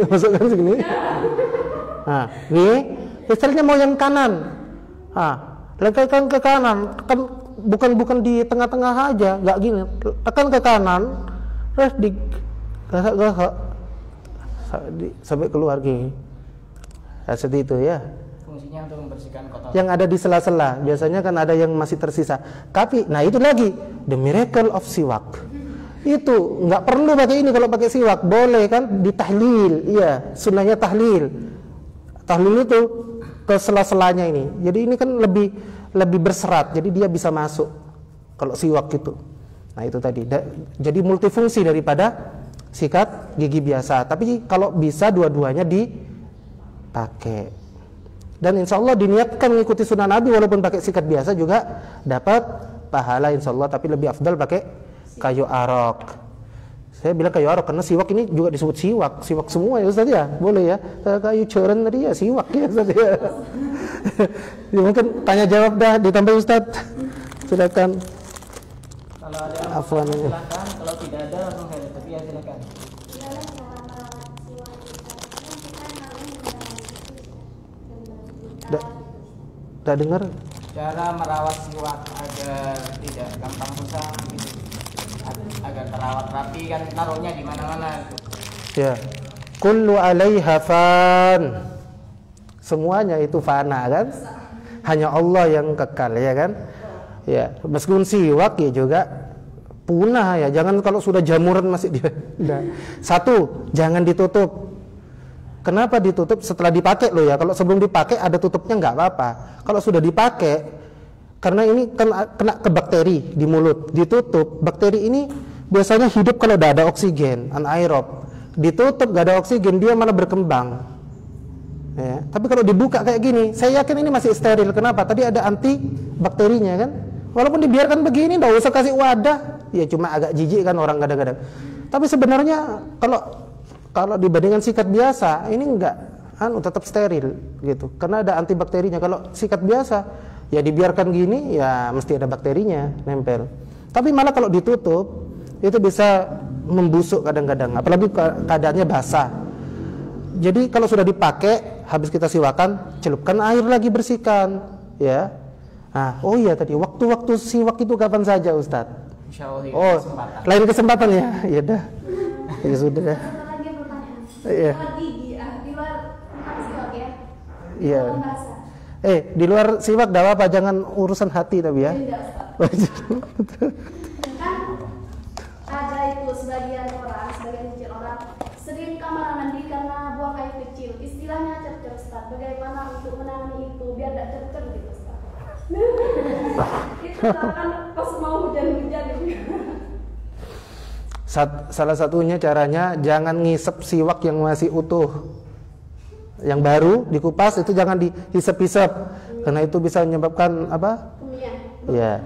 S2: Masukkan segini. Nah, ini istrinya mau yang kanan. Tekan ke kanan, kan bukan di tengah-tengah aja, nggak gini. Tekan ke kanan, terus digasek-gasek sampai keluar gini. Nah, seperti itu ya.
S1: Fungsinya untuk membersihkan kotoran.
S2: Yang ada di sela-sela, biasanya kan ada yang masih tersisa. Tapi, nah itu lagi, the miracle of siwak. Itu nggak perlu pakai ini kalau pakai siwak, boleh kan ditahlil, iya, sunnahnya tahlil. Tahlil itu ke sela-selanya ini. Jadi ini kan lebih berserat, jadi dia bisa masuk kalau siwak itu. Nah itu tadi. Jadi multifungsi daripada sikat gigi biasa. Tapi kalau bisa dua-duanya dipakai. Dan insya Allah diniatkan mengikuti sunnah Nabi walaupun pakai sikat biasa juga dapat pahala insya Allah. Tapi lebih afdal pakai kayu arok. Saya bilang kayu arok karena siwak ini juga disebut siwak semua ya Ustaz ya, boleh ya. Kayu ceren tadi ya siwak ya Ustaz ya. Ya mungkin tanya jawab dah ditambah Ustaz. Silakan.
S1: Kalau ada
S2: Afwan.
S1: silakan, kalau tidak ada langsung saja, tapi ya silakan.
S2: Dah dengar?
S1: Cara merawat siwak agar tidak gampang rusak gitu. Agar terawat rapi kan, taruhnya di mana-mana gitu.
S2: Ya. Kullu 'alaiha fan. Semuanya itu fana kan? Hanya Allah yang kekal ya kan? Ya, meskipun siwak ya juga punah ya. Jangan kalau sudah jamuran masih dia. Satu, jangan ditutup. Kenapa ditutup setelah dipakai loh ya? Kalau sebelum dipakai ada tutupnya nggak apa-apa. Kalau sudah dipakai, karena ini kena ke bakteri di mulut, ditutup. Bakteri ini biasanya hidup kalau udah ada oksigen, anaerob. Ditutup nggak ada oksigen, dia malah berkembang. Ya. Tapi kalau dibuka kayak gini, saya yakin ini masih steril. Kenapa? Tadi ada anti bakterinya kan. Walaupun dibiarkan begini, nggak usah kasih wadah. Ya cuma agak jijik kan orang kadang-kadang. Tapi sebenarnya kalau dibandingkan sikat biasa, ini enggak, tetap steril gitu. Karena ada antibakterinya. Kalau sikat biasa, ya dibiarkan gini, ya mesti ada bakterinya nempel. Tapi malah kalau ditutup, itu bisa membusuk kadang-kadang. Apalagi keadaannya basah. Jadi kalau sudah dipakai, habis kita siwakan, celupkan air lagi, bersihkan, ya. Nah, oh iya tadi waktu-waktu siwak itu kapan saja Ustadz? Oh, lain kesempatan ya. Ya dah. Ya sudah. Iya.
S3: Di luar siwak ya.
S2: Iya. Di luar siwak dah apa, jangan urusan hati tapi ya.
S3: Kan ada itu sebagian kecil orang sering kamar mandi karena buang air kecil. Istilahnya cercer Ustaz. Bagaimana untuk menangani itu biar tidak cercer gitu Ustaz. Itu kan pas mau hujan-hujan gitu.
S2: Salah satunya caranya jangan ngisep siwak yang masih utuh. Yang baru dikupas itu jangan dihisap-hisap karena itu bisa menyebabkan apa? Ya.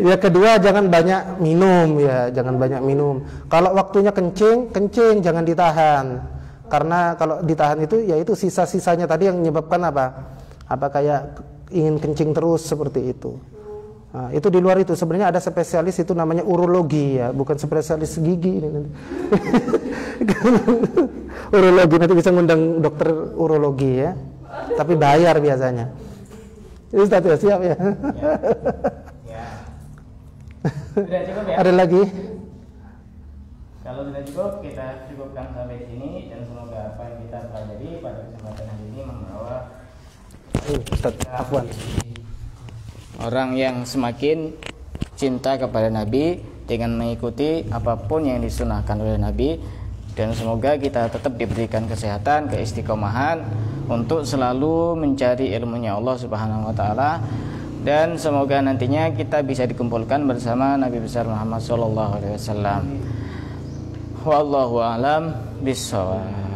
S2: Ya kedua jangan banyak minum ya, jangan banyak minum. Kalau waktunya kencing jangan ditahan. Karena kalau ditahan itu ya itu sisa-sisanya tadi yang menyebabkan apa? Apa kayak ingin kencing terus seperti itu. Nah, itu di luar itu sebenarnya ada spesialis itu namanya urologi ya, bukan spesialis gigi ini nanti. Urologi nanti bisa ngundang dokter urologi ya. Tapi bayar biasanya. Ustaz ya siap ya.
S1: Ya. Sudah cukup ya?
S2: Ada lagi?
S1: Kalau sudah cukup, kita cukupkan sampai di sini dan semoga apa yang kita pelajari pada kesempatan hari ini membawa
S2: Ustaz, afwan.
S1: Orang yang semakin cinta kepada Nabi dengan mengikuti apapun yang disunahkan oleh Nabi, dan semoga kita tetap diberikan kesehatan, keistiqomahan untuk selalu mencari ilmunya Allah Subhanahu wa taala, dan semoga nantinya kita bisa dikumpulkan bersama Nabi besar Muhammad sallallahu alaihi wasallam. Wallahu a'lam bishawab.